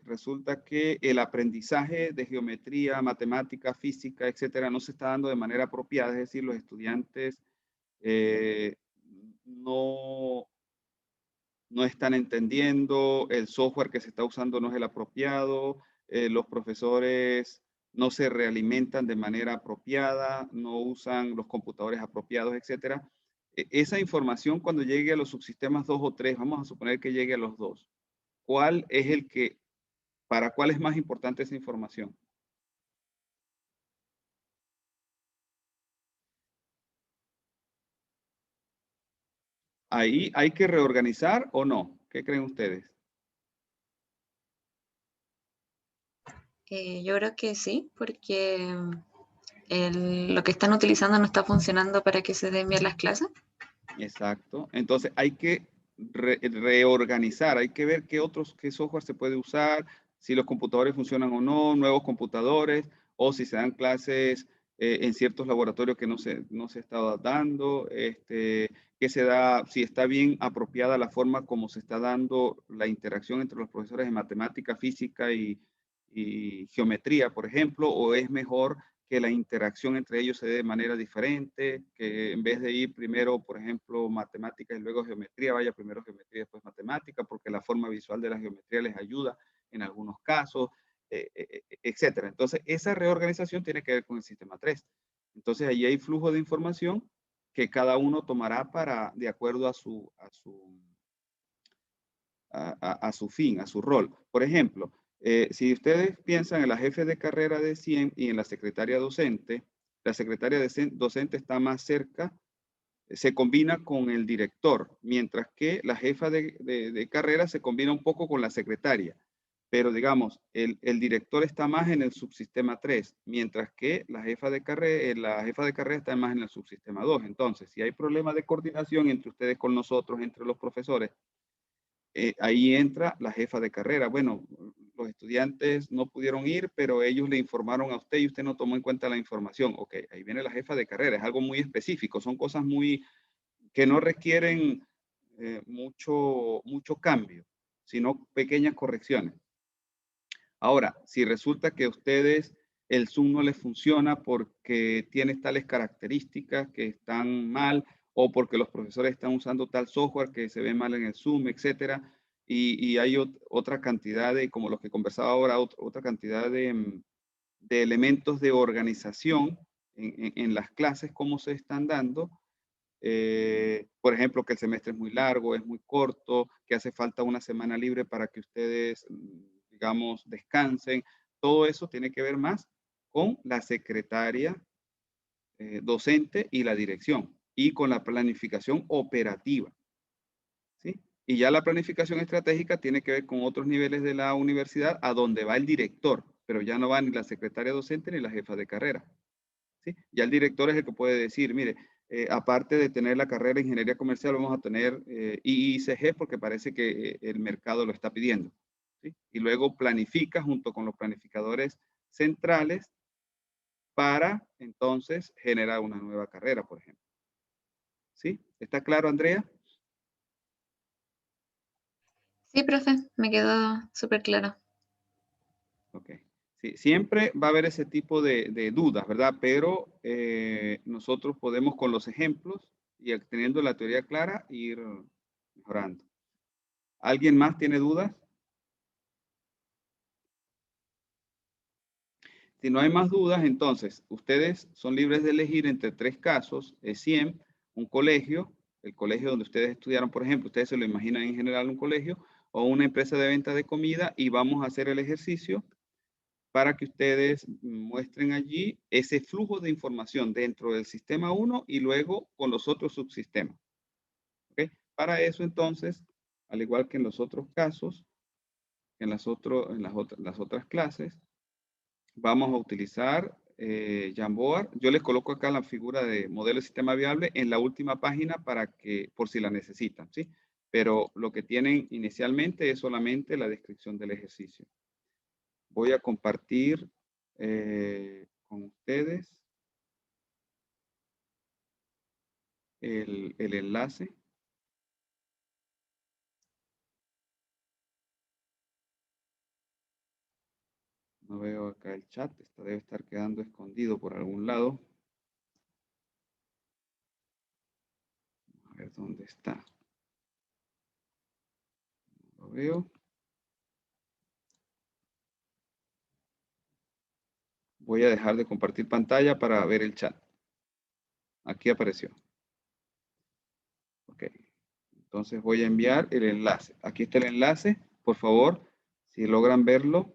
resulta que el aprendizaje de geometría, matemática, física, etcétera, no se está dando de manera apropiada, es decir, los estudiantes eh, no, no están entendiendo, el software que se está usando no es el apropiado, los profesores no se realimentan de manera apropiada, no usan los computadores apropiados, etcétera. Esa información cuando llegue a los subsistemas 2 o 3, vamos a suponer que llegue a los 2. ¿Cuál es para cuál es más importante esa información? Ahí hay que reorganizar o no. ¿Qué creen ustedes? Yo creo que sí, porque lo que están utilizando no está funcionando para que se den bien las clases. Exacto. Entonces hay que reorganizar, hay que ver qué software se puede usar, si los computadores funcionan o no, nuevos computadores, o si se dan clases en ciertos laboratorios que no se estaba dando, que se da, si está bien apropiada la forma como se está dando la interacción entre los profesores de matemática, física y geometría, por ejemplo, o es mejor que la interacción entre ellos se dé de manera diferente, que en vez de ir primero, por ejemplo, matemáticas y luego geometría, vaya primero geometría y después matemática, porque la forma visual de la geometría les ayuda en algunos casos, etcétera. Entonces, esa reorganización tiene que ver con el sistema 3. Entonces, ahí hay flujo de información que cada uno tomará de acuerdo a su fin, a su rol. Por ejemplo, si ustedes piensan en la jefe de carrera de 100 y en la secretaria docente, la secretaria docente está más cerca, se combina con el director, mientras que la jefa de carrera se combina un poco con la secretaria. Pero digamos, el director está más en el subsistema 3, mientras que la jefa de carrera está más en el subsistema 2. Entonces, si hay problemas de coordinación entre ustedes con nosotros, entre los profesores, ahí entra la jefa de carrera. Bueno, los estudiantes no pudieron ir, pero ellos le informaron a usted y usted no tomó en cuenta la información. Ok, ahí viene la jefa de carrera. Es algo muy específico. Son cosas que no requieren mucho cambio, sino pequeñas correcciones. Ahora, si resulta que a ustedes el Zoom no les funciona porque tiene tales características que están mal, o porque los profesores están usando tal software que se ve mal en el Zoom, etcétera, y hay otra cantidad de, como los que conversaba ahora, otra cantidad de elementos de organización en las clases, cómo se están dando. Por ejemplo, que el semestre es muy largo, es muy corto, que hace falta una semana libre para que ustedes, digamos, descansen. Todo eso tiene que ver más con la secretaria docente y la dirección, y con la planificación operativa, ¿sí? Y ya la planificación estratégica tiene que ver con otros niveles de la universidad, a donde va el director, pero ya no va ni la secretaria docente ni la jefa de carrera, ¿sí? Ya el director es el que puede decir, mire, aparte de tener la carrera de Ingeniería Comercial, vamos a tener IICG porque parece que el mercado lo está pidiendo, ¿sí? Y luego planifica junto con los planificadores centrales para entonces generar una nueva carrera, por ejemplo. ¿Sí? ¿Está claro, Andrea? Sí, profe, me quedó súper claro. Ok. Sí, siempre va a haber ese tipo de dudas, ¿verdad? Pero nosotros podemos con los ejemplos y teniendo la teoría clara ir mejorando. ¿Alguien más tiene dudas? Si no hay más dudas, entonces ustedes son libres de elegir entre tres casos: ESIEM, un colegio, el colegio donde ustedes estudiaron, por ejemplo, ustedes se lo imaginan en general un colegio, o una empresa de venta de comida, y vamos a hacer el ejercicio para que ustedes muestren allí ese flujo de información dentro del sistema 1 y luego con los otros subsistemas. ¿Okay? Para eso, entonces, al igual que en los otros casos, en las otras clases, vamos a utilizar Jamboard. Yo les coloco acá la figura de modelo de sistema viable en la última página por si la necesitan, ¿sí? Pero lo que tienen inicialmente es solamente la descripción del ejercicio. Voy a compartir con ustedes el enlace. No veo acá el chat, esto debe estar quedando escondido por algún lado. A ver dónde está. No lo veo. Voy a dejar de compartir pantalla para ver el chat. Aquí apareció. Ok. Entonces voy a enviar el enlace. Aquí está el enlace. Por favor, si logran verlo,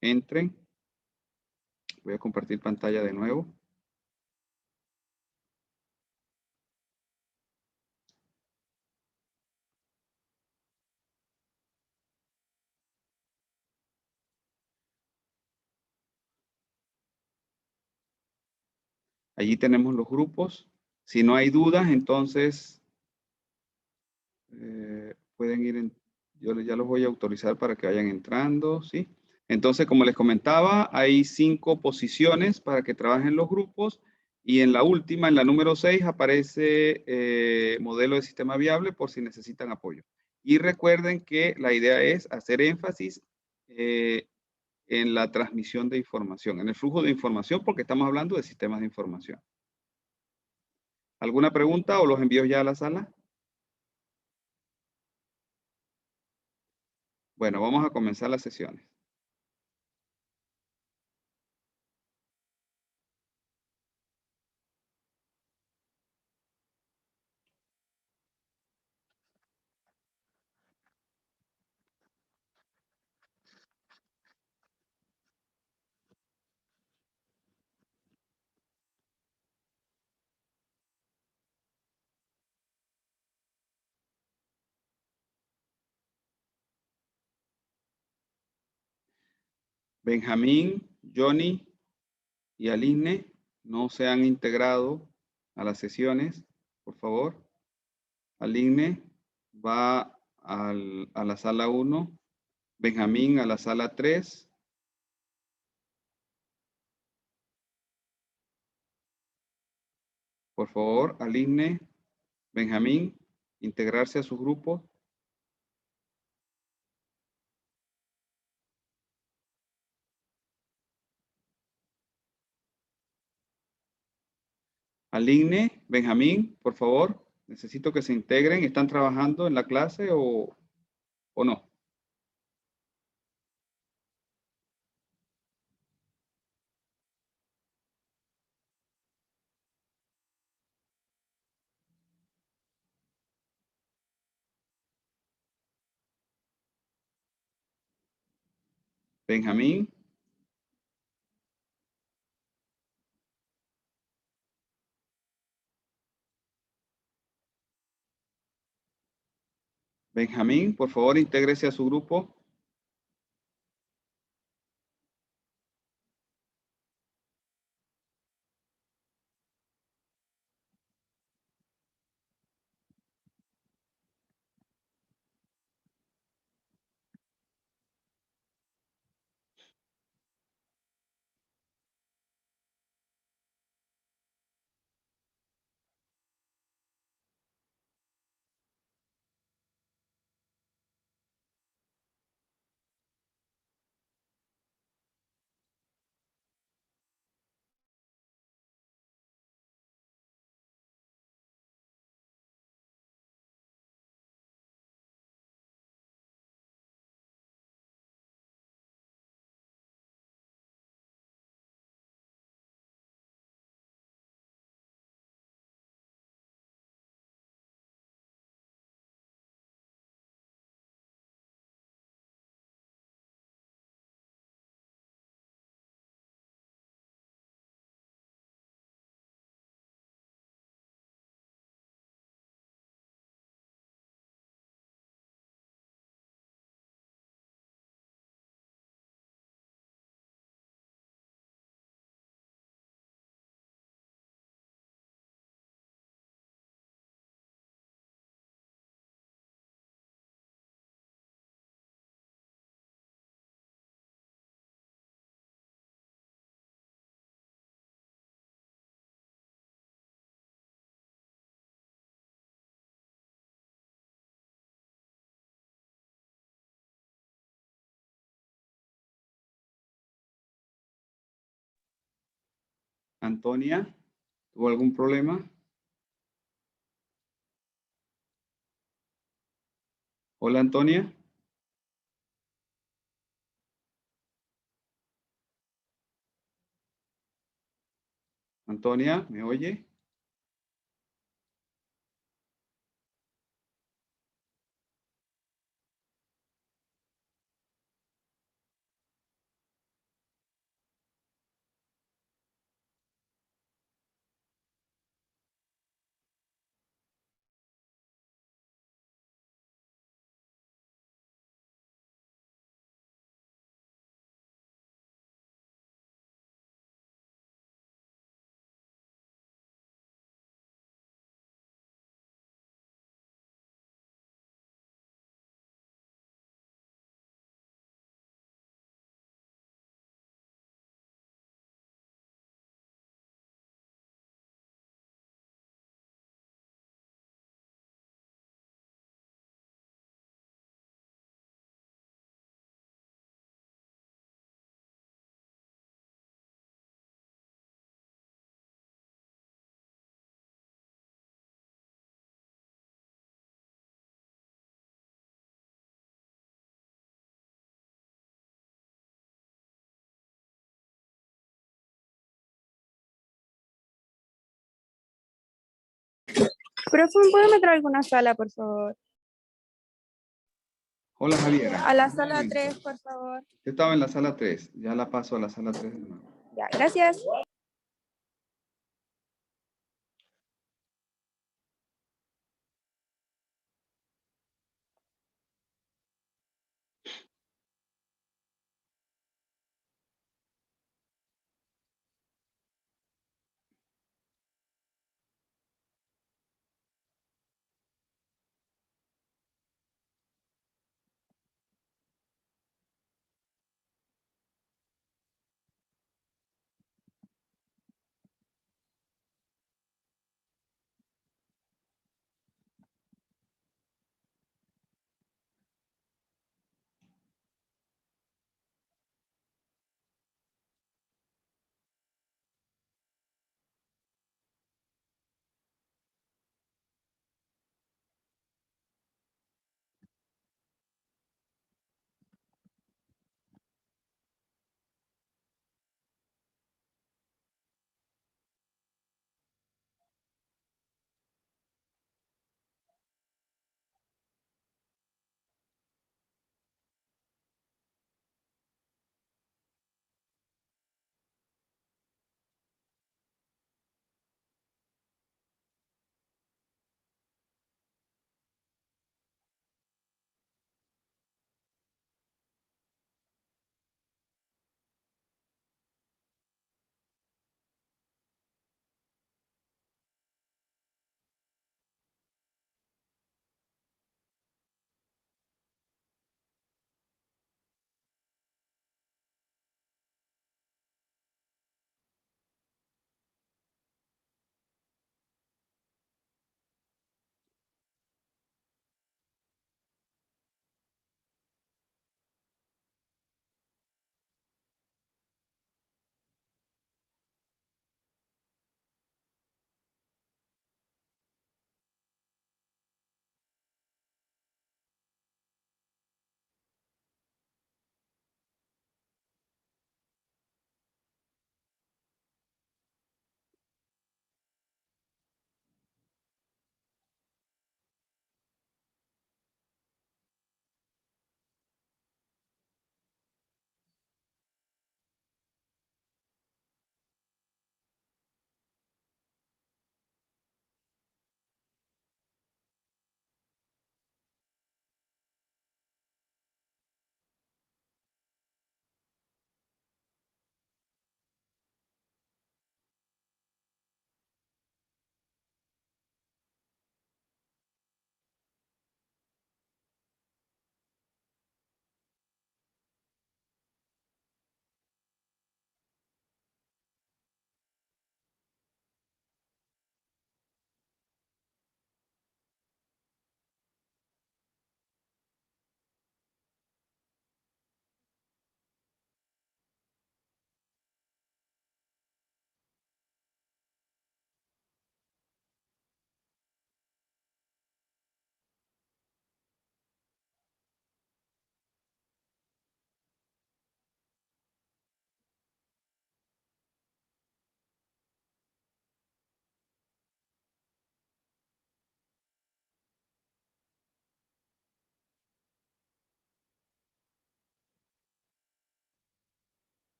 entren. Voy a compartir pantalla de nuevo. Allí tenemos los grupos. Si no hay dudas, entonces pueden ir, yo ya los voy a autorizar para que vayan entrando, ¿sí? Entonces, como les comentaba, hay 5 posiciones para que trabajen los grupos, y en la última, en la número 6, aparece modelo de sistema viable por si necesitan apoyo. Y recuerden que la idea es hacer énfasis en la transmisión de información, en el flujo de información, porque estamos hablando de sistemas de información. ¿Alguna pregunta o los envío ya a la sala? Bueno, vamos a comenzar las sesiones. Benjamín, Johnny y Aline no se han integrado a las sesiones, por favor. Aline va a la sala 1, Benjamín a la sala 3. Por favor, Aline, Benjamín, integrarse a su grupo. Aline, Benjamín, por favor, necesito que se integren. ¿Están trabajando en la clase o no? Benjamín. Benjamín, por favor, intégrese a su grupo. Antonia, ¿tuvo algún problema? Hola, Antonia. Antonia, ¿me oye? Profe, ¿me puede meter a alguna sala, por favor? Hola, Javiera. A la sala 3, por favor. Yo estaba en la sala 3. Ya la paso a la sala 3 de nuevo. Ya, gracias.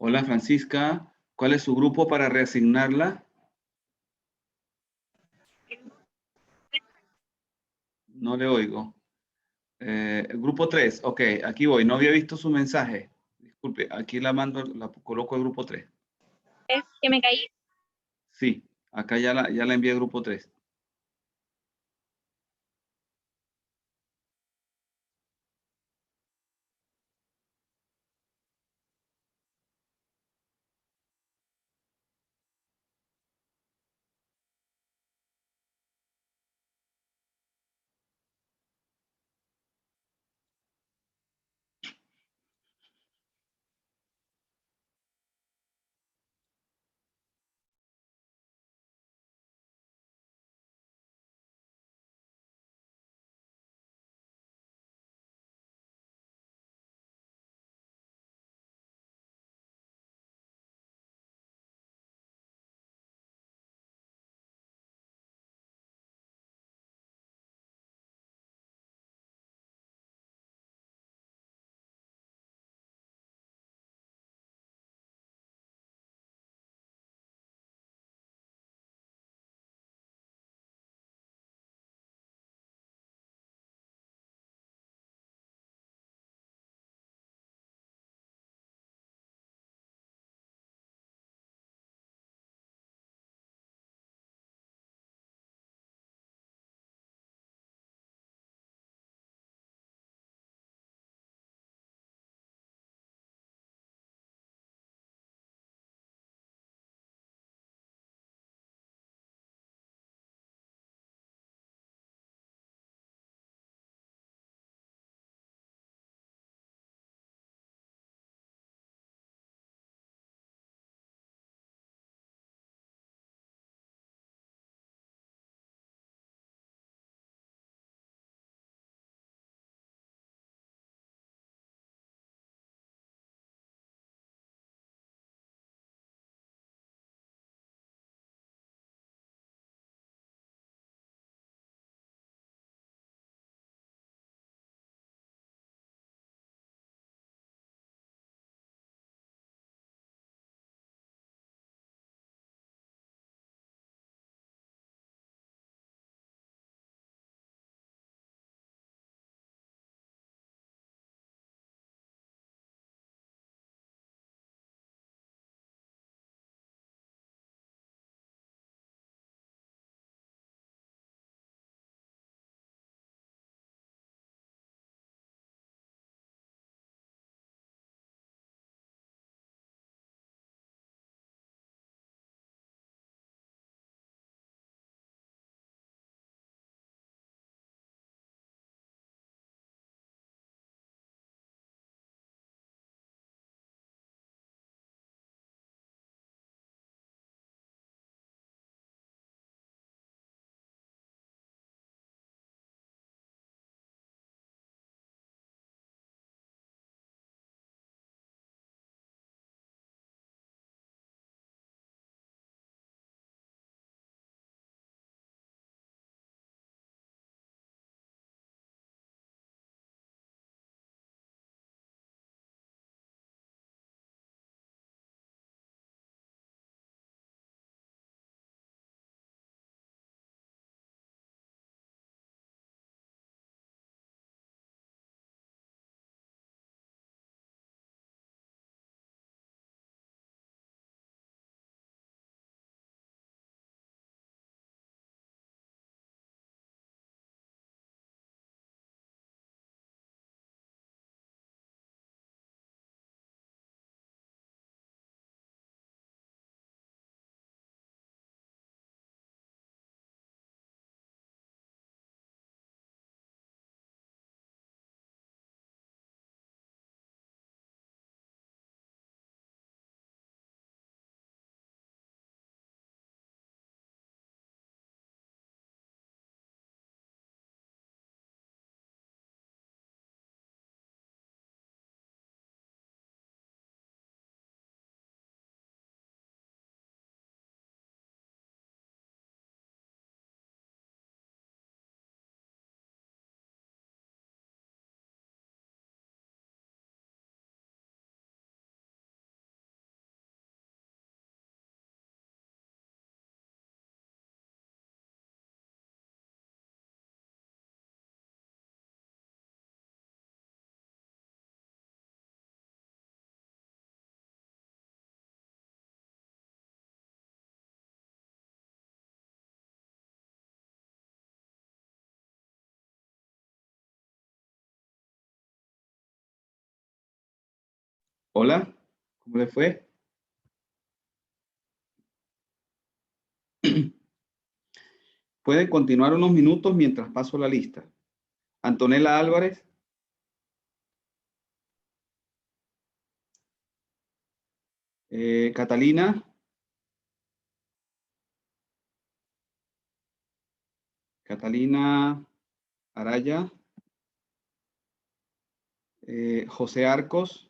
Hola, Francisca. ¿Cuál es su grupo para reasignarla? No le oigo. El grupo 3. Ok, aquí voy. No había visto su mensaje. Disculpe, aquí la mando, la coloco al grupo 3. Es que me caí. Sí, acá ya la envié al grupo 3. Hola, ¿cómo le fue? Pueden continuar unos minutos mientras paso la lista. Antonella Álvarez. Catalina. Catalina Araya. José Arcos.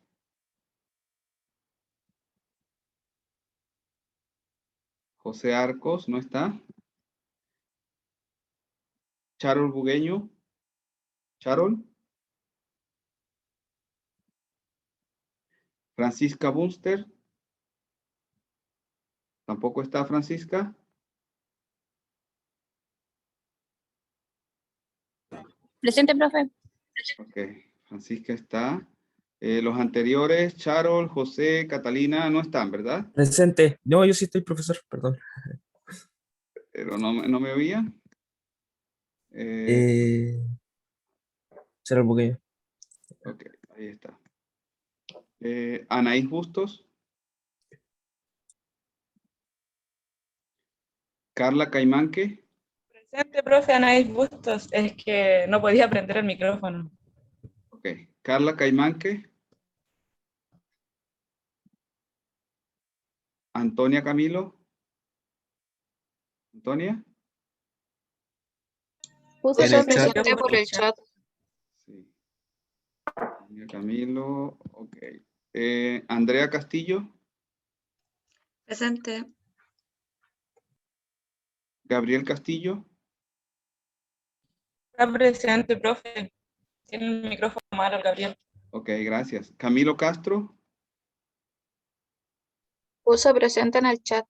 José Arcos, ¿no está? Charol Bugueño. Charol. Francisca Bunster. Tampoco está Francisca. Presente, profe. Ok, Francisca está. Los anteriores, Charol, José, Catalina, no están, ¿verdad? Presente. No, yo sí estoy, profesor, perdón. Pero no me oía. Será el buqueo. Ok, ahí está. Anaís Bustos. Carla Caimanque. Presente, profe Anaís Bustos. Es que no podía prender el micrófono. Ok, Carla Caimanque. Antonia Camilo. Antonia. Puso En el presente chat. por el chat. Sí. Antonia Camilo, ok. Andrea Castillo. Presente. Gabriel Castillo. Está presente, profe. Tiene el micrófono malo, Gabriel. Ok, gracias. Camilo Castro. Puso presente en el chat.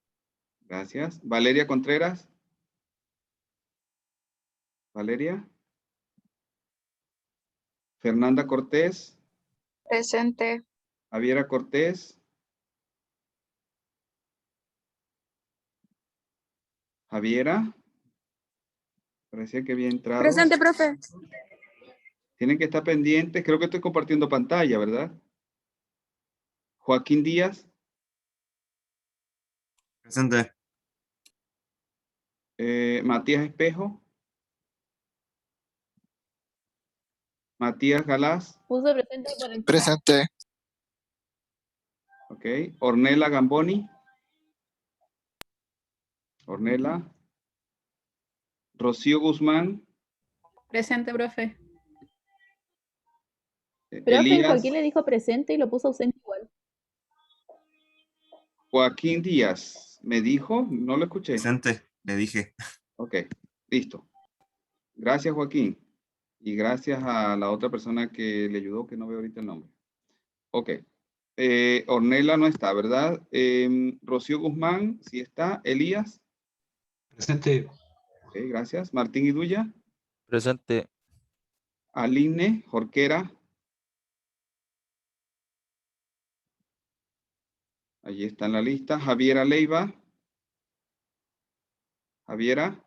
Gracias. Valeria Contreras. Valeria. Fernanda Cortés. Presente. Javiera Cortés. Javiera. Parecía que había entrado. Presente, profe. Tienen que estar pendientes. Creo que estoy compartiendo pantalla, ¿verdad? Joaquín Díaz. Presente. Matías Espejo. Matías Galás. Puso presente por el chat. Presente. Ok. Ornella Gamboni. Ornella. Rocío Guzmán. Presente, profe. Profe, Elías. Joaquín le dijo presente y lo puso ausente igual. Joaquín Díaz. ¿Me dijo? No lo escuché. Presente, le dije. Ok, listo. Gracias, Joaquín. Y gracias a la otra persona que le ayudó, que no veo ahorita el nombre. Ok. Ornella no está, ¿verdad? Rocío Guzmán, sí está. Elías. Presente. Ok, gracias. Martín Iduya. Presente. Aline Jorquera. Allí está en la lista. Javiera Leiva. Javiera.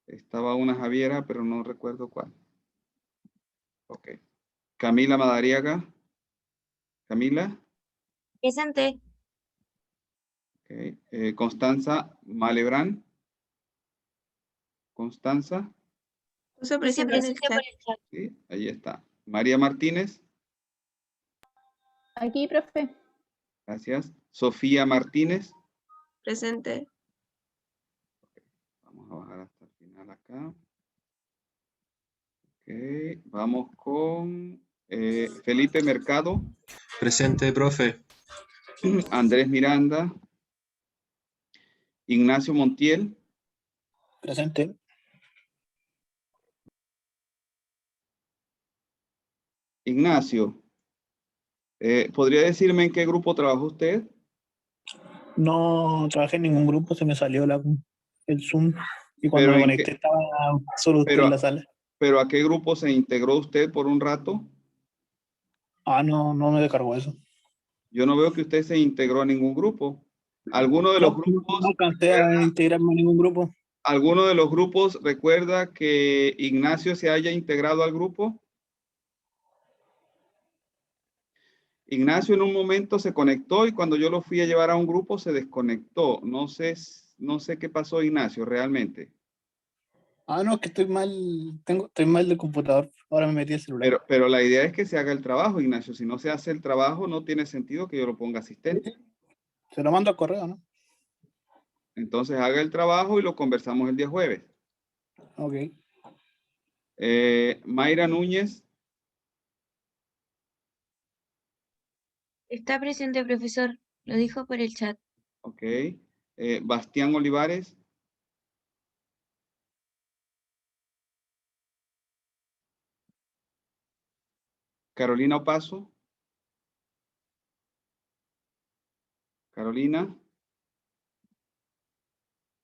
Estaba una Javiera, pero no recuerdo cuál. Ok. Camila Madariaga. Camila. Presente. Okay. Constanza Malebrán. Constanza. Puso presente en el chat. Sí, ahí está. María Martínez. Aquí, profe. Gracias. Sofía Martínez. Presente. Vamos a bajar hasta el final acá. Ok, vamos con Felipe Mercado. Presente, profe. Andrés Miranda. Ignacio Montiel. Presente. Ignacio, ¿podría decirme en qué grupo trabaja usted? No trabajé en ningún grupo, se me salió el Zoom y cuando Pero me conecté estaba solo usted en la sala. ¿Pero a qué grupo se integró usted por un rato? Ah, no me descargó eso. Yo no veo que usted se integró a ningún grupo. ¿Alguno de los grupos? No alcancé a integrarme a ningún grupo. ¿Alguno de los grupos recuerda que Ignacio se haya integrado al grupo? Ignacio en un momento se conectó y cuando yo lo fui a llevar a un grupo se desconectó. No sé qué pasó, Ignacio, realmente. Ah, no, es que estoy mal, estoy mal de computador. Ahora me metí el celular. Pero la idea es que se haga el trabajo, Ignacio. Si no se hace el trabajo, no tiene sentido que yo lo ponga asistente. Se lo mando al correo, ¿no? Entonces haga el trabajo y lo conversamos el día jueves. Ok. Mayra Núñez. Está presente, profesor. Lo dijo por el chat. Ok. Bastián Olivares. Carolina Opaso. Carolina.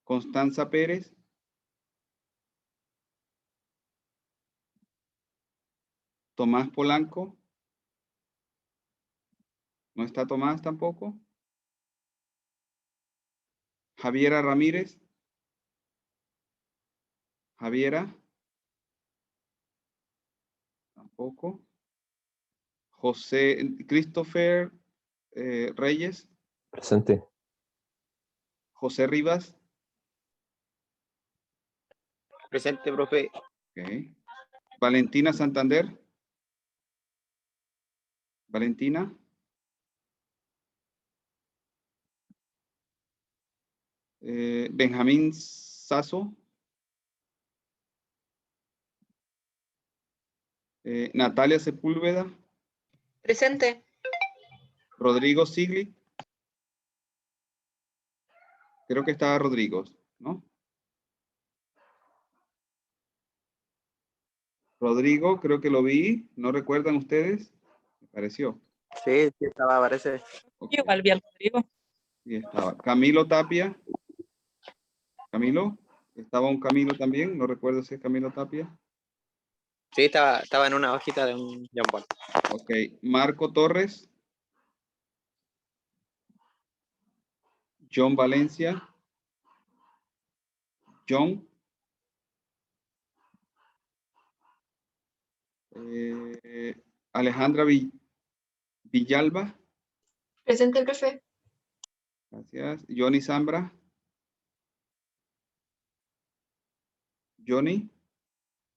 Constanza Pérez. Tomás Polanco. ¿No está Tomás tampoco? Javiera Ramírez. Javiera. Tampoco. José Christopher Reyes. Presente. José Rivas. Presente, profe. Okay. Valentina Santander. Valentina. Benjamín Sasso. Natalia Sepúlveda. Presente. Rodrigo Sigli. Creo que estaba Rodrigo, ¿no? Rodrigo, creo que lo vi. ¿No recuerdan ustedes? Me pareció. Sí, sí estaba, parece. Okay. Igual vi al Rodrigo. Sí, estaba. Camilo Tapia. Camilo. Estaba un Camilo también. No recuerdo si es Camilo Tapia. Sí, estaba en una hojita de un John Ball. Ok. Marco Torres. John Valencia. John. Alejandra Villalba. Presente, profe. Gracias. Johnny Zambra. Johnny.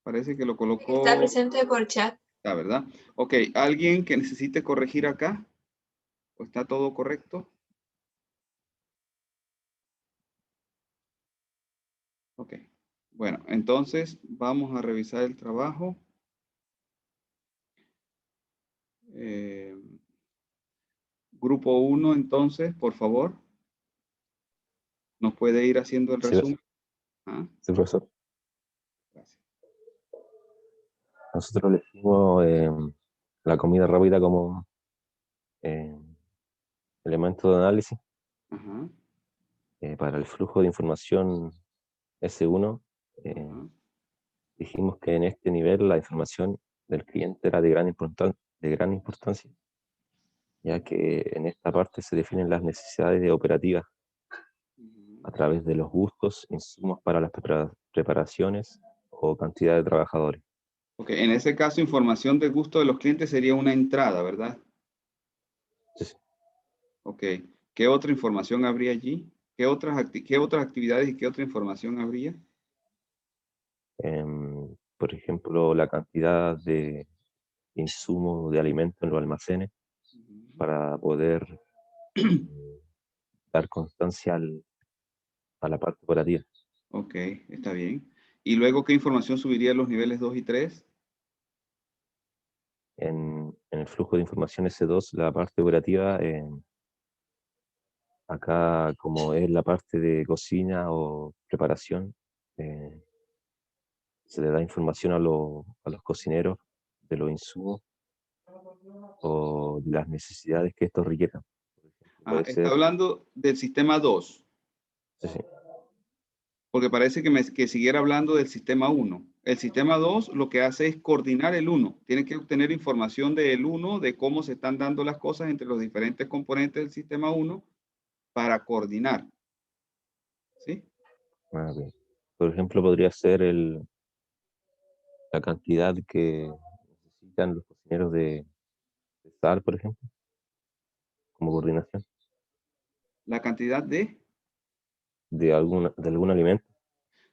Parece que lo colocó. Está presente por chat. La verdad. Ok. ¿Alguien que necesite corregir acá? ¿O está todo correcto? Ok. Bueno, entonces vamos a revisar el trabajo. Grupo 1, entonces, por favor. ¿Nos puede ir haciendo el Sí, resumen? ¿Ah? Sí, profesor. Gracias. Nosotros elegimos la comida rápida como elemento de análisis. Ajá. Para el flujo de información S1, dijimos que en este nivel la información del cliente era de gran importancia, ya que en esta parte se definen las necesidades operativas a través de los gustos, insumos para las preparaciones o cantidad de trabajadores. Ok, en ese caso, información de gusto de los clientes sería una entrada, ¿verdad? Sí, sí. Ok. ¿Qué otra información habría allí? ¿Qué otras actividades y qué otra información habría? Por ejemplo, la cantidad de insumos de alimentos en los almacenes para poder dar constancia a la parte operativa. Ok, está bien. ¿Y luego qué información subiría a los niveles 2 y 3? En el flujo de información S2, la parte operativa, acá como es la parte de cocina o preparación, se le da información a los cocineros de los insumos o de las necesidades que estos requieran. Está hablando del sistema 2. Sí, sí. Porque parece que siguiera hablando del sistema 1. El sistema 2 lo que hace es coordinar el 1. Tiene que obtener información del 1, de cómo se están dando las cosas entre los diferentes componentes del sistema 1 para coordinar. ¿Sí? Okay. Por ejemplo, podría ser la cantidad que necesitan los cocineros de sal, por ejemplo. como coordinación La cantidad de algún alimento.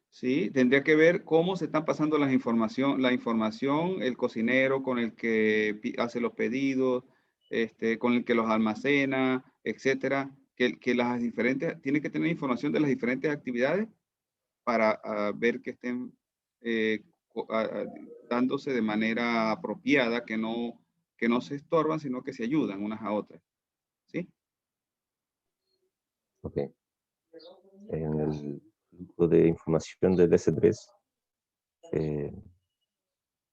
sí, tendría que ver cómo se están pasando la información, el cocinero con el que hace los pedidos, con el que los almacena, etcétera, que las diferentes, tiene que tener información de las diferentes actividades para ver que estén eh, dándose de manera apropiada, que no se estorban, sino que se ayudan unas a otras. ¿Sí? Ok. En el grupo de información del S3,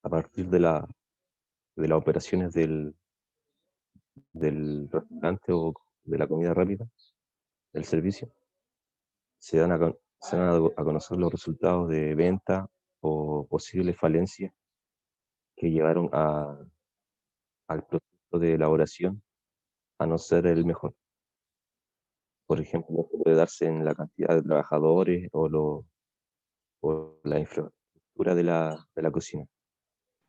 a partir de las operaciones del restaurante o de la comida rápida, del servicio, se dan a conocer los resultados de venta o posibles falencias que llevaron al proceso de elaboración a no ser el mejor. Por ejemplo, esto puede darse en la cantidad de trabajadores o la infraestructura de la cocina.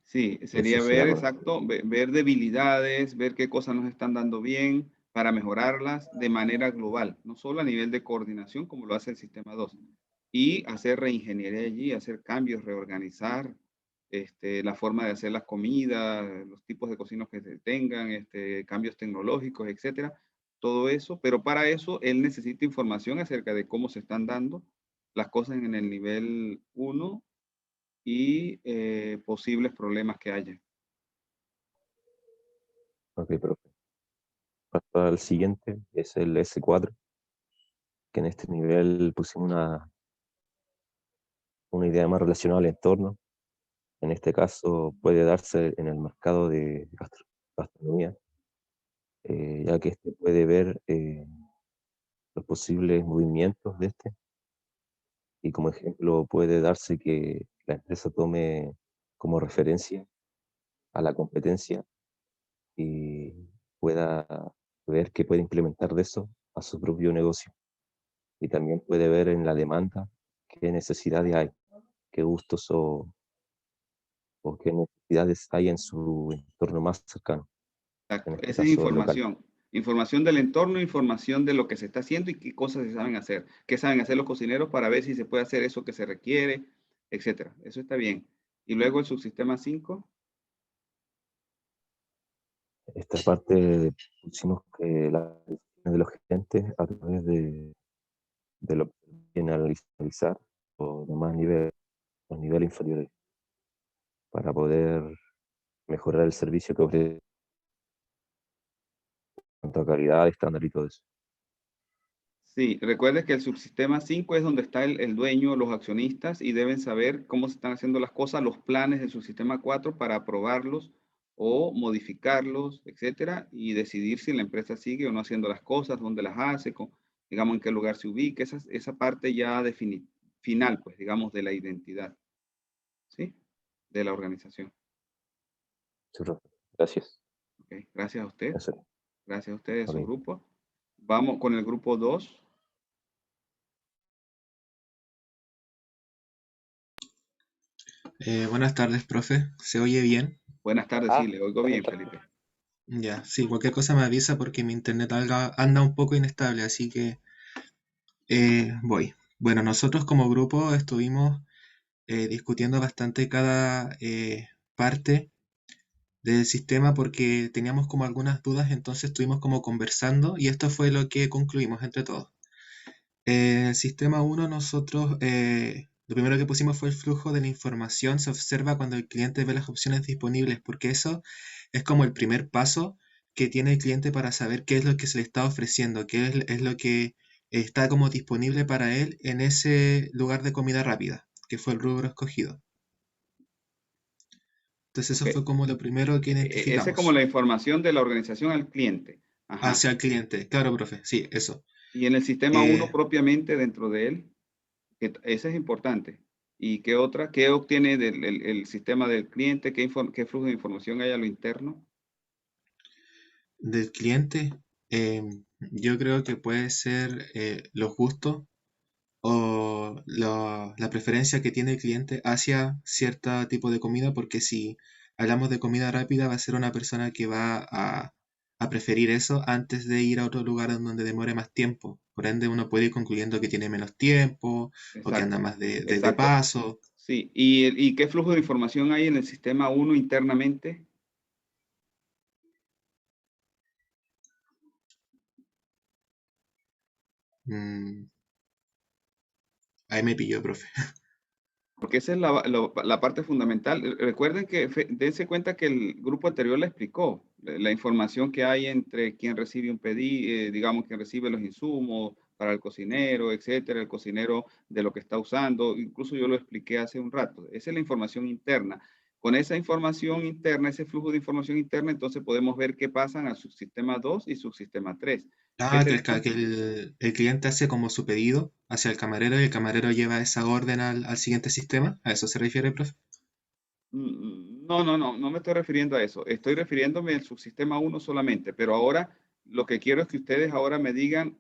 Sí, Eso sería se da ver, a conocer. exacto, ver debilidades, ver qué cosas nos están dando bien para mejorarlas de manera global, no solo a nivel de coordinación como lo hace el sistema 2, y hacer reingeniería allí, hacer cambios, reorganizar la forma de hacer las comidas, los tipos de cocinos que se tengan, cambios tecnológicos, etcétera, todo eso, pero para eso él necesita información acerca de cómo se están dando las cosas en el nivel 1 y posibles problemas que haya. Ok, profe. Paso al siguiente, es el S4, que en este nivel pusimos una idea más relacionada al entorno. En este caso puede darse en el mercado de gastronomía, ya que este puede ver los posibles movimientos de este, y como ejemplo puede darse que la empresa tome como referencia a la competencia y pueda ver qué puede implementar de eso a su propio negocio. Y también puede ver en la demanda qué necesidades hay, qué gustos o qué necesidades hay en su entorno más cercano, en Exacto. este Esa es caso local. información. Información del entorno, información de lo que se está haciendo y qué cosas se saben hacer. Qué saben hacer los cocineros para ver si se puede hacer eso que se requiere, etcétera. Eso está bien. Y luego el subsistema 5. Esta parte pusimos que las decisiones de los gerentes a través de lo que viene a analizar o demás niveles, los niveles inferiores, para poder mejorar el servicio que ofrece en cuanto a calidad, estándar y todo eso. Sí, recuerde que el subsistema 5 es donde está el dueño, los accionistas, y deben saber cómo se están haciendo las cosas, los planes del subsistema 4 para aprobarlos o modificarlos, etcétera, y decidir si la empresa sigue o no haciendo las cosas, dónde las hace, digamos en qué lugar se ubica, esa parte ya final, pues digamos, de la identidad, ¿sí? De la organización. Sí, profe. Gracias. Okay. Gracias a usted. Eso. Gracias a usted y a su Ok. grupo. Vamos con el grupo 2. Buenas tardes, profe. ¿Se oye bien? Buenas tardes, sí, le oigo bien, Felipe. Ya, sí, cualquier cosa me avisa porque mi internet anda un poco inestable, así que voy. Bueno, nosotros como grupo estuvimos discutiendo bastante cada parte del sistema porque teníamos como algunas dudas, entonces estuvimos como conversando y esto fue lo que concluimos entre todos. En el sistema 1 nosotros lo primero que pusimos fue el flujo de la información se observa cuando el cliente ve las opciones disponibles, porque eso es como el primer paso que tiene el cliente para saber qué es lo que se le está ofreciendo, qué es lo que está como disponible para él en ese lugar de comida rápida, que fue el rubro escogido. Entonces eso Okay. fue como lo primero que Esa es como identificamos. la información de la organización al cliente. Ajá. Hacia el cliente, claro, profe, sí, eso. Y en el sistema 1 propiamente dentro de él, ese es importante. ¿Y qué otra? ¿Qué obtiene el sistema del cliente? ¿Qué flujo de información hay a lo interno? Del cliente, yo creo que puede ser los gustos o la preferencia que tiene el cliente hacia cierto tipo de comida, porque si hablamos de comida rápida va a ser una persona que va a a preferir eso antes de ir a otro lugar en donde demore más tiempo. Por ende, uno puede ir concluyendo que tiene menos tiempo o que anda Exacto, más de exacto. paso. Sí, ¿y qué flujo de información hay en el sistema 1 internamente? Ahí me pilló, profe. Porque esa es la parte fundamental. Recuerden que dense cuenta que el grupo anterior le explicó la información que hay entre quien recibe un pedido, digamos, quien recibe los insumos para el cocinero, etcétera, el cocinero de lo que está usando. Incluso yo lo expliqué hace un rato. Esa es la información interna. Con esa información interna, ese flujo de información interna, entonces podemos ver qué pasan a subsistema 2 y subsistema 3. Ah, que el cliente hace como su pedido hacia el camarero y el camarero lleva esa orden al siguiente sistema. ¿A eso se refiere, profe? No me estoy refiriendo a eso. Estoy refiriéndome al subsistema 1 solamente, pero ahora lo que quiero es que ustedes ahora me digan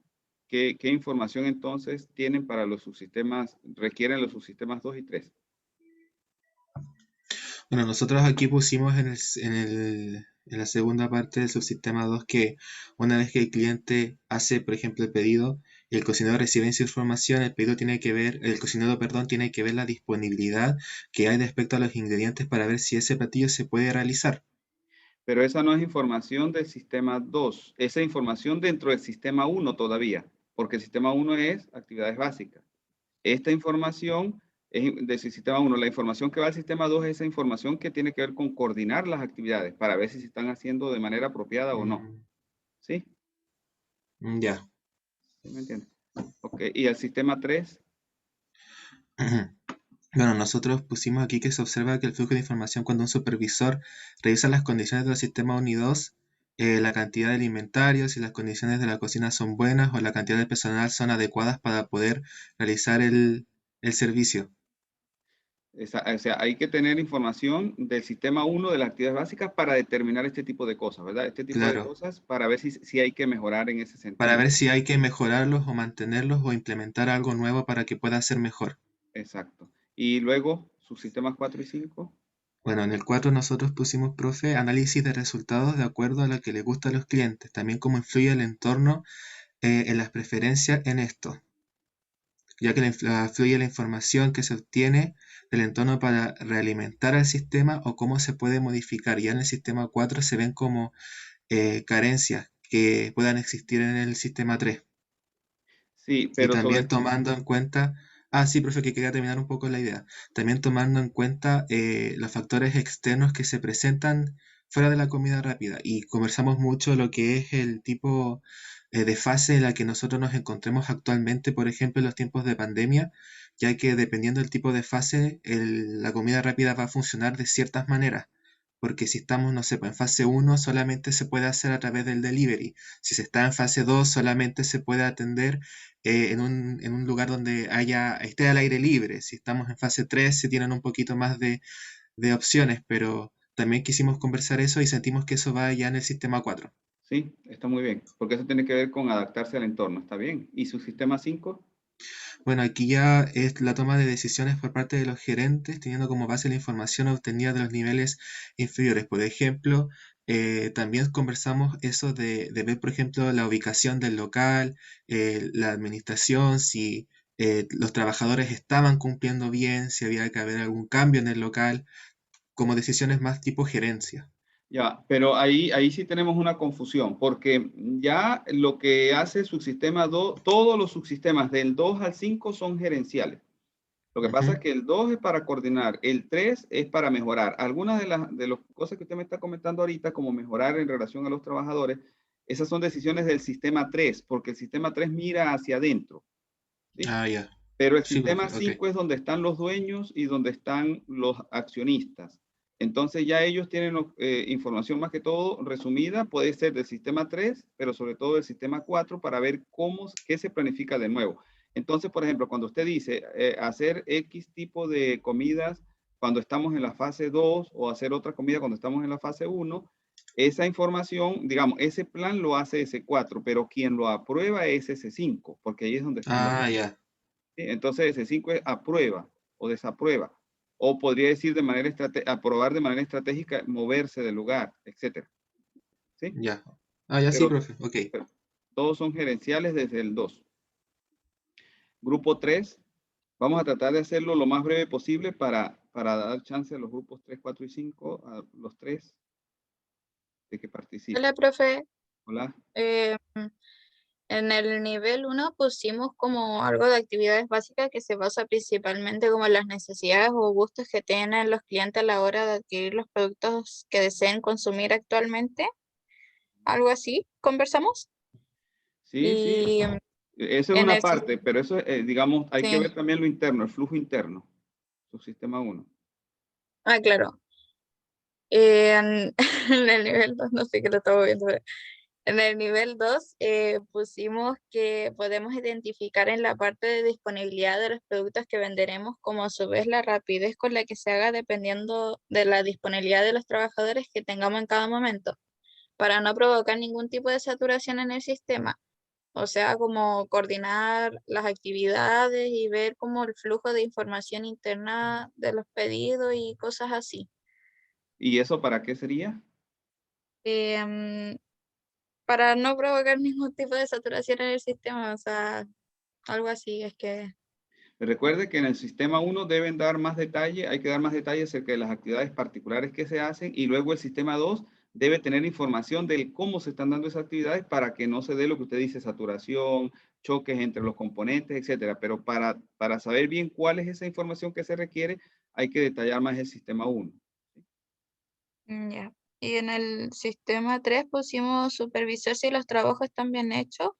qué información entonces tienen para los subsistemas, requieren los subsistemas 2 y 3. Bueno, nosotros aquí pusimos en la segunda parte del subsistema 2 que una vez que el cliente hace, por ejemplo, el pedido y el cocinero recibe esa información, el cocinero, perdón, tiene que ver la disponibilidad que hay respecto a los ingredientes para ver si ese platillo se puede realizar. Pero esa no es información del sistema 2, esa información dentro del sistema 1 todavía, porque el sistema 1 es actividades básicas. Esta información es del sistema 1. La información que va al sistema 2 es esa información que tiene que ver con coordinar las actividades para ver si se están haciendo de manera apropiada o no. ¿Sí? Ya. ¿Sí me entiendes? Ok, ¿y el sistema 3? Bueno, nosotros pusimos aquí que se observa que el flujo de información cuando un supervisor revisa las condiciones del sistema 1 y 2, la cantidad del inventario, si las condiciones de la cocina son buenas o la cantidad de personal son adecuadas para poder realizar el servicio. O sea, hay que tener información del sistema 1 de las actividades básicas para determinar este tipo de cosas, ¿verdad? Este tipo de Claro. cosas para ver si hay que mejorar en ese sentido. Para ver si hay que mejorarlos o mantenerlos o implementar algo nuevo para que pueda ser mejor. Exacto. Y luego, subsistemas 4 y 5. Bueno, en el 4 nosotros pusimos, profe, análisis de resultados de acuerdo a lo que les gusta a los clientes. También cómo influye el entorno en las preferencias en esto, ya que fluye la información que se obtiene del entorno para realimentar al sistema o cómo se puede modificar. Ya en el sistema 4 se ven como carencias que puedan existir en el sistema 3. Sí, pero y también tomando en cuenta, sí, profe, que quería terminar un poco la idea, también tomando en cuenta los factores externos que se presentan fuera de la comida rápida y conversamos mucho lo que es el tipo de fase en la que nosotros nos encontremos actualmente, por ejemplo, en los tiempos de pandemia, ya que dependiendo del tipo de fase, la comida rápida va a funcionar de ciertas maneras. Porque si estamos, no sé, pues en fase 1 solamente se puede hacer a través del delivery. Si se está en fase 2 solamente se puede atender en un lugar donde esté al aire libre. Si estamos en fase 3 se tienen un poquito más de opciones, pero también quisimos conversar eso y sentimos que eso va ya en el sistema 4. Sí, está muy bien, porque eso tiene que ver con adaptarse al entorno, está bien. ¿Y su sistema 5? Bueno, aquí ya es la toma de decisiones por parte de los gerentes, teniendo como base la información obtenida de los niveles inferiores. Por ejemplo, también conversamos eso de ver, por ejemplo, la ubicación del local, la administración, si los trabajadores estaban cumpliendo bien, si había que haber algún cambio en el local, como decisiones más tipo gerencia. Ya, pero ahí sí tenemos una confusión, porque ya lo que hace subsistema 2, todos los subsistemas del 2 al 5 son gerenciales. Lo que pasa es que el 2 es para coordinar, el 3 es para mejorar. Algunas de las cosas que usted me está comentando ahorita, como mejorar en relación a los trabajadores, esas son decisiones del sistema 3, porque el sistema 3 mira hacia adentro. ¿Sí? Ya. Pero el Sí, sistema profe, 5 es donde están los dueños y donde están los accionistas. Entonces ya ellos tienen información más que todo resumida, puede ser del sistema 3, pero sobre todo del sistema 4 para ver qué se planifica de nuevo. Entonces, por ejemplo, cuando usted dice hacer X tipo de comidas cuando estamos en la fase 2 o hacer otra comida cuando estamos en la fase 1, esa información, digamos, ese plan lo hace ese 4, pero quien lo aprueba es ese 5, porque ahí es donde están ya. ¿sí? Entonces ese 5 es aprueba o desaprueba. O podría decir de manera aprobar de manera estratégica, moverse del lugar, etcétera. ¿Sí? Ya. Ah, ya sí, Pero profe. Ok. todos son gerenciales desde el 2. Grupo 3, vamos a tratar de hacerlo lo más breve posible para dar chance a los grupos 3, 4 y 5, a los 3, de que participen. Hola, profe. Hola. En el nivel 1 pusimos como algo de actividades básicas que se basa principalmente como en las necesidades o gustos que tienen los clientes a la hora de adquirir los productos que deseen consumir actualmente. Algo así, ¿conversamos? Sí, sí. Y Eso es en una el parte, pero eso, digamos, hay que sí. ver también lo interno, el flujo interno, su sistema 1. Ah, claro. En, en el nivel 2, no sé qué lo estaba viendo. En el nivel 2 pusimos que podemos identificar en la parte de disponibilidad de los productos que venderemos, como a su vez la rapidez con la que se haga dependiendo de la disponibilidad de los trabajadores que tengamos en cada momento, para no provocar ningún tipo de saturación en el sistema. O sea, como coordinar las actividades y ver como el flujo de información interna de los pedidos y cosas así. ¿Y eso para qué sería? Para no provocar ningún tipo de saturación en el sistema, o sea, algo así, es que... Recuerde que en el sistema 1 deben dar más detalle, hay que dar más detalle acerca de las actividades particulares que se hacen, y luego el sistema 2 debe tener información de cómo se están dando esas actividades para que no se dé lo que usted dice, saturación, choques entre los componentes, etcétera. Pero para saber bien cuál es esa información que se requiere, hay que detallar más el sistema 1. Ya. Y en el sistema 3 pusimos supervisar si los trabajos están bien hechos,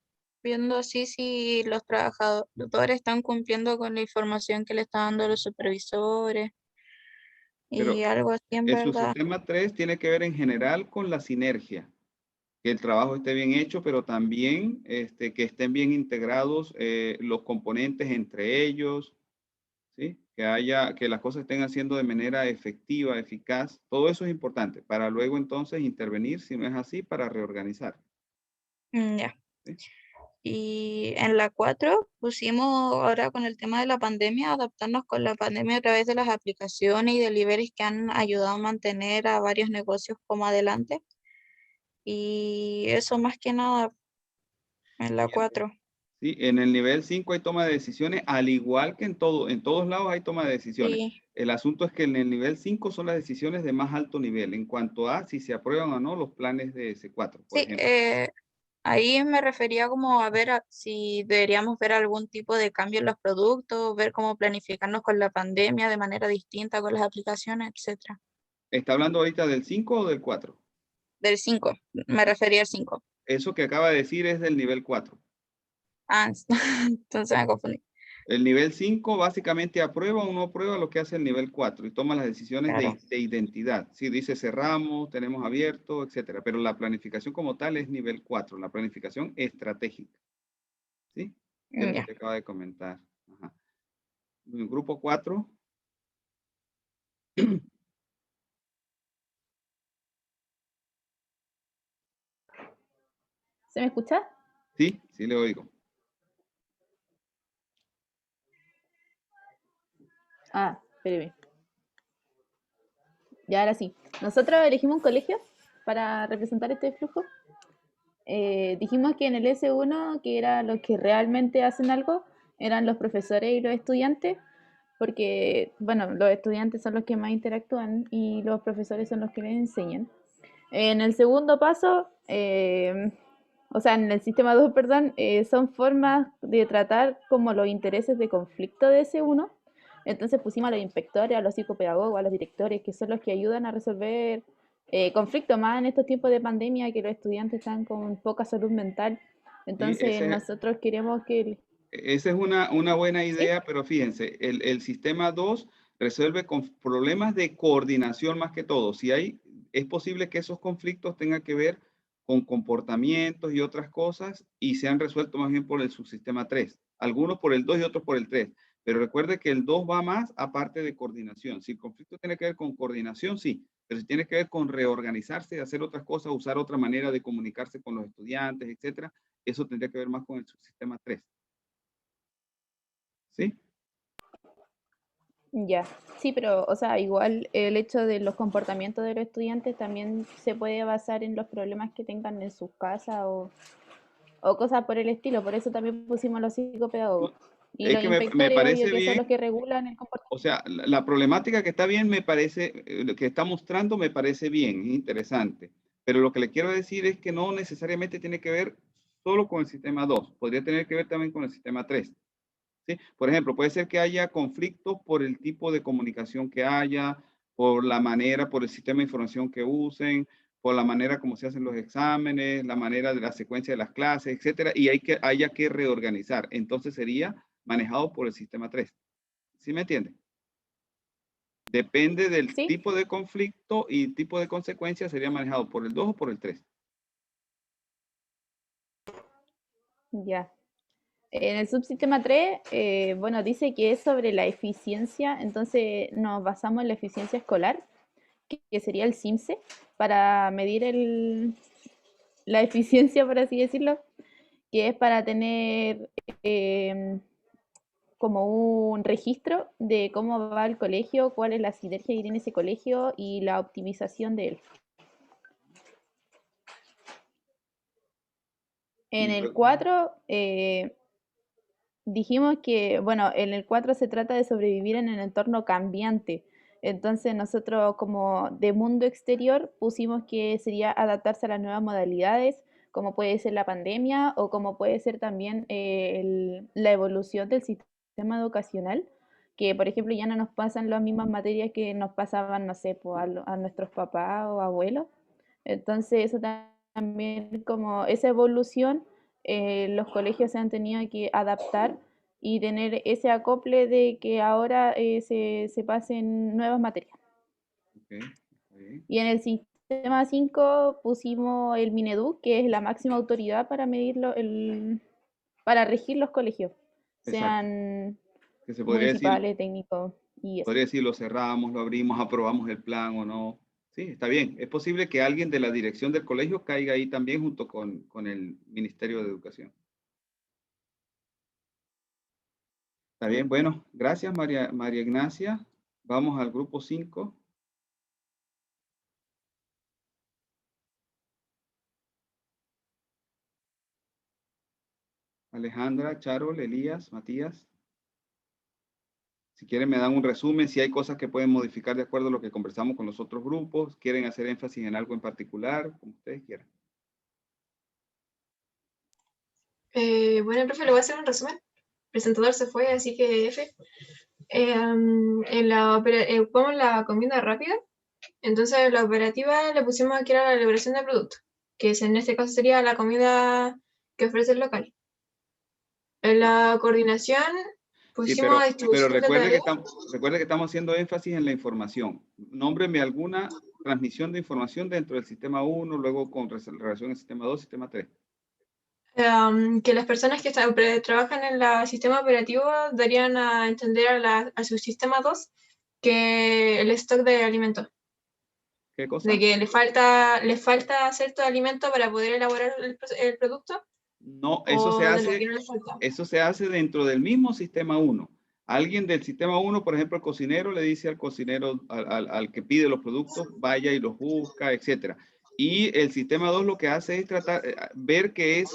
viendo así si los trabajadores están cumpliendo con la información que le están dando los supervisores y Pero algo así en el verdad. subsistema 3 tiene que ver en general con la sinergia, que el trabajo esté bien hecho, pero también que estén bien integrados los componentes entre ellos, ¿sí? Que las cosas estén haciendo de manera efectiva, eficaz. Todo eso es importante para luego entonces intervenir, si no es así, para reorganizar. Ya. ¿Sí? Y en la 4 pusimos ahora con el tema de la pandemia, adaptarnos con la pandemia a través de las aplicaciones y deliveries que han ayudado a mantener a varios negocios como adelante. Y eso más que nada en la 4. Sí, en el nivel 5 hay toma de decisiones, al igual que en todos lados hay toma de decisiones. Sí, El asunto es que en el nivel 5 son las decisiones de más alto nivel, en cuanto a si se aprueban o no los planes de S4, por sí, ejemplo. ahí me refería como a ver si deberíamos ver algún tipo de cambio en los productos, ver cómo planificarnos con la pandemia de manera distinta con las aplicaciones, etcétera. ¿Está hablando ahorita del 5 o del 4? Del 5, me refería al 5. Eso que acaba de decir es del nivel 4. Ah, entonces me confundí. El nivel 5 básicamente aprueba o no aprueba lo que hace el nivel 4 y toma las decisiones Claro. de identidad. Sí, dice cerramos, tenemos abierto, etcétera. Pero la planificación como tal es nivel 4, la planificación estratégica. ¿Sí? Es lo Ya. que acaba de comentar. Ajá. El grupo 4. ¿Se me escucha? Sí, sí le oigo. Ah, espéreme. Ya, ahora sí. Nosotros elegimos un colegio para representar este flujo. Dijimos que en el S1, que era los que realmente hacen algo, eran los profesores y los estudiantes, porque, bueno, los estudiantes son los que más interactúan y los profesores son los que les enseñan. En el segundo paso, o sea, en el sistema 2, perdón, son formas de tratar como los intereses de conflicto de S1. Entonces pusimos a los inspectores, a los psicopedagogos, a los directores, que son los que ayudan a resolver conflictos más en estos tiempos de pandemia, que los estudiantes están con poca salud mental. Sí, Entonces nosotros queremos que... esa es una buena ¿Sí? idea, pero fíjense, el sistema 2 resuelve con problemas de coordinación más que todo. Es posible que esos conflictos tengan que ver con comportamientos y otras cosas y sean resueltos más bien por el subsistema 3. Algunos por el 2 y otros por el 3. Pero recuerde que el 2 va más aparte de coordinación. Si el conflicto tiene que ver con coordinación, sí. Pero si tiene que ver con reorganizarse, hacer otras cosas, usar otra manera de comunicarse con los estudiantes, etcétera, eso tendría que ver más con el subsistema 3. ¿Sí? Ya, sí, pero, o sea, igual el hecho de los comportamientos de los estudiantes también se puede basar en los problemas que tengan en sus casas o cosas por el estilo. Por eso también pusimos los psicopedagogos. Y Es los que me inspectores, obvio, parece que son los bien, que regulan el comportamiento. o sea, la problemática que está bien me parece, lo que está mostrando me parece bien, es interesante. Pero lo que le quiero decir es que no necesariamente tiene que ver solo con el sistema 2, podría tener que ver también con el sistema 3. ¿Sí? Por ejemplo, puede ser que haya conflictos por el tipo de comunicación que haya, por la manera, por el sistema de información que usen, por la manera como se hacen los exámenes, la manera de la secuencia de las clases, etcétera, y haya que reorganizar. Entonces sería manejado por el sistema 3. ¿Sí me entiende? Depende del ¿Sí? tipo de conflicto y tipo de consecuencia, sería manejado por el 2 o por el 3. Ya. En el subsistema 3, bueno, dice que es sobre la eficiencia, entonces nos basamos en la eficiencia escolar, que sería el CIMSE, para medir la eficiencia, por así decirlo, que es para tener como un registro de cómo va el colegio, cuál es la sinergia que tiene ese colegio y la optimización de él. En el 4 dijimos que, bueno, en el 4 se trata de sobrevivir en el entorno cambiante. Entonces nosotros como de mundo exterior pusimos que sería adaptarse a las nuevas modalidades, como puede ser la pandemia o como puede ser también la evolución del sistema educacional, que por ejemplo ya no nos pasan las mismas materias que nos pasaban, no sé, pues, a nuestros papás o abuelos. Entonces eso también como esa evolución, los colegios se han tenido que adaptar y tener ese acople de que ahora se pasen nuevas materias. Okay. Okay. Y en el sistema 5 pusimos el Minedu, que es la máxima autoridad para medirlo, para regir los colegios, sean Que se podría decir, municipales, técnicos y eso. podría decir, lo cerramos, lo abrimos, aprobamos el plan o no. Sí, está bien. Es posible que alguien de la dirección del colegio caiga ahí también junto con el Ministerio de Educación. Está bien, bueno, gracias María Ignacia. Vamos al grupo 5. Alejandra, Charol, Elías, Matías. Si quieren me dan un resumen, si hay cosas que pueden modificar de acuerdo a lo que conversamos con los otros grupos, quieren hacer énfasis en algo en particular, como ustedes quieran. Bueno, profe, le voy a hacer un resumen. El presentador se fue, así que F. Ocupamos la comida rápida. Entonces, la operativa le pusimos que era la elaboración de producto, que en este caso sería la comida que ofrece el local. En la coordinación pusimos Sí, pero distribución de tareas. recuerde que estamos haciendo énfasis en la información. Nómbreme alguna transmisión de información dentro del sistema 1, luego con relación al sistema 2, sistema 3. Que las personas que trabajan en el sistema operativo darían a entender a su sistema 2 que el stock de alimentos. ¿Qué cosa? De que le falta cierto alimento para poder elaborar el producto. No, eso se hace dentro del mismo sistema 1. Alguien del sistema 1, por ejemplo, el cocinero le dice al cocinero, al que pide los productos, vaya y los busca, etcétera. Y el sistema 2 lo que hace es ver que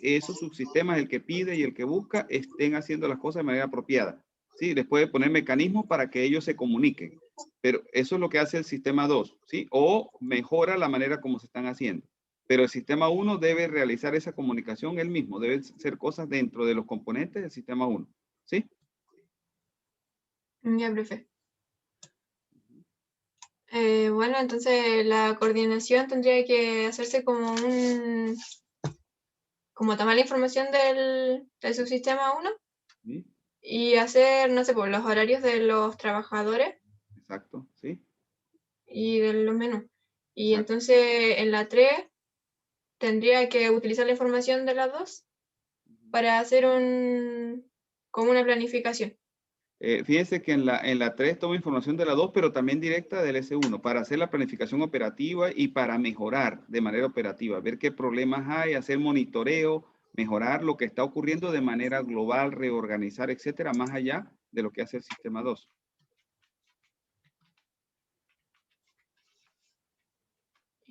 esos subsistemas, el que pide y el que busca, estén haciendo las cosas de manera apropiada. ¿Sí? Les puede poner mecanismos para que ellos se comuniquen. Pero eso es lo que hace el sistema 2, ¿sí? O mejora la manera como se están haciendo. Pero el sistema 1 debe realizar esa comunicación él mismo. Debe ser cosas dentro de los componentes del sistema 1, ¿sí? Ya, profe. Bueno, entonces la coordinación tendría que hacerse como tomar la información del subsistema 1 ¿Sí? y hacer, no sé, pues los horarios de los trabajadores. Exacto, sí. Y de los menús. Y entonces en la 3 tendría que utilizar la información de las 2 para hacer como una planificación. Fíjense que en la 3 toma información de la 2, pero también directa del S1 para hacer la planificación operativa y para mejorar de manera operativa, ver qué problemas hay, hacer monitoreo, mejorar lo que está ocurriendo de manera global, reorganizar, etcétera, más allá de lo que hace el sistema 2.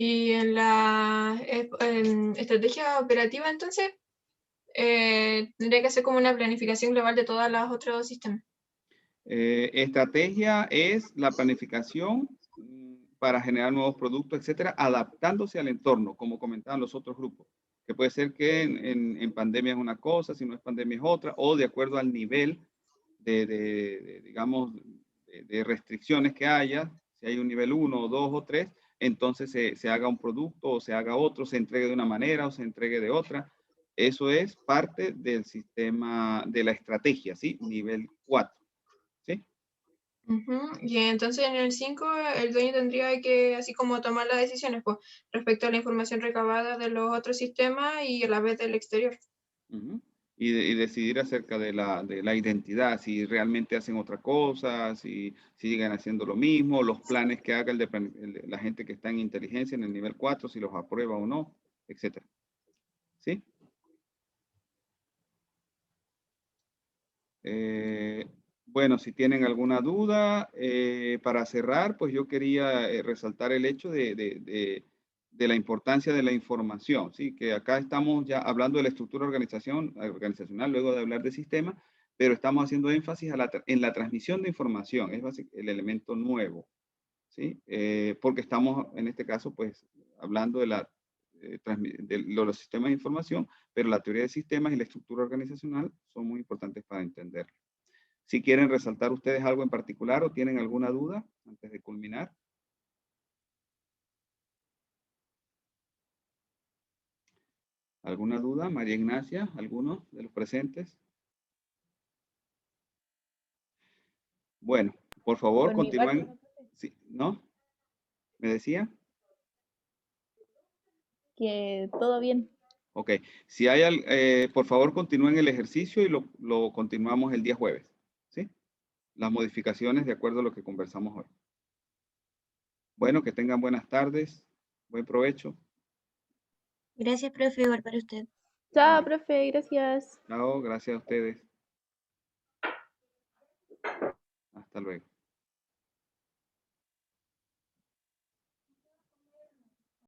Y en la en estrategia operativa, entonces, tendría que hacer como una planificación global de todos los otros sistemas. Estrategia es la planificación para generar nuevos productos, etcétera, adaptándose al entorno, como comentaban los otros grupos. Que puede ser que en pandemia es una cosa, si no es pandemia es otra, o de acuerdo al nivel digamos, de restricciones que haya, si hay un nivel 1 o 2 o 3, entonces se haga un producto o se haga otro, se entregue de una manera o se entregue de otra. Eso es parte del sistema, de la estrategia, ¿sí? Nivel 4, ¿sí? Y entonces en el 5 el dueño tendría que así como tomar las decisiones pues, respecto a la información recabada de los otros sistemas y a la vez del exterior. Y decidir acerca de la identidad, si realmente hacen otra cosa, si siguen haciendo lo mismo, los planes que haga la gente que está en inteligencia en el nivel 4, si los aprueba o no, etc. ¿Sí? Bueno, si tienen alguna duda, para cerrar, pues yo quería resaltar el hecho de la importancia de la información, ¿sí? Que acá estamos ya hablando de la estructura organizacional, luego de hablar de sistema, pero estamos haciendo énfasis en la transmisión de información, es el elemento nuevo, ¿sí? Porque estamos, en este caso, pues, hablando de los sistemas de información, pero la teoría de sistemas y la estructura organizacional son muy importantes para entender. Si quieren resaltar ustedes algo en particular o tienen alguna duda antes de culminar. ¿Alguna duda? María Ignacia, ¿alguno de los presentes? Bueno, por favor, Por mi continúen. parte, Sí, ¿no? ¿Me decía? que todo bien. Ok. Si hay, por favor, continúen el ejercicio y lo continuamos el día jueves. ¿Sí? Las modificaciones de acuerdo a lo que conversamos hoy. Bueno, que tengan buenas tardes. Buen provecho. Gracias, profe, igual para usted. Chao, profe, gracias. Chao, gracias a ustedes. Hasta luego.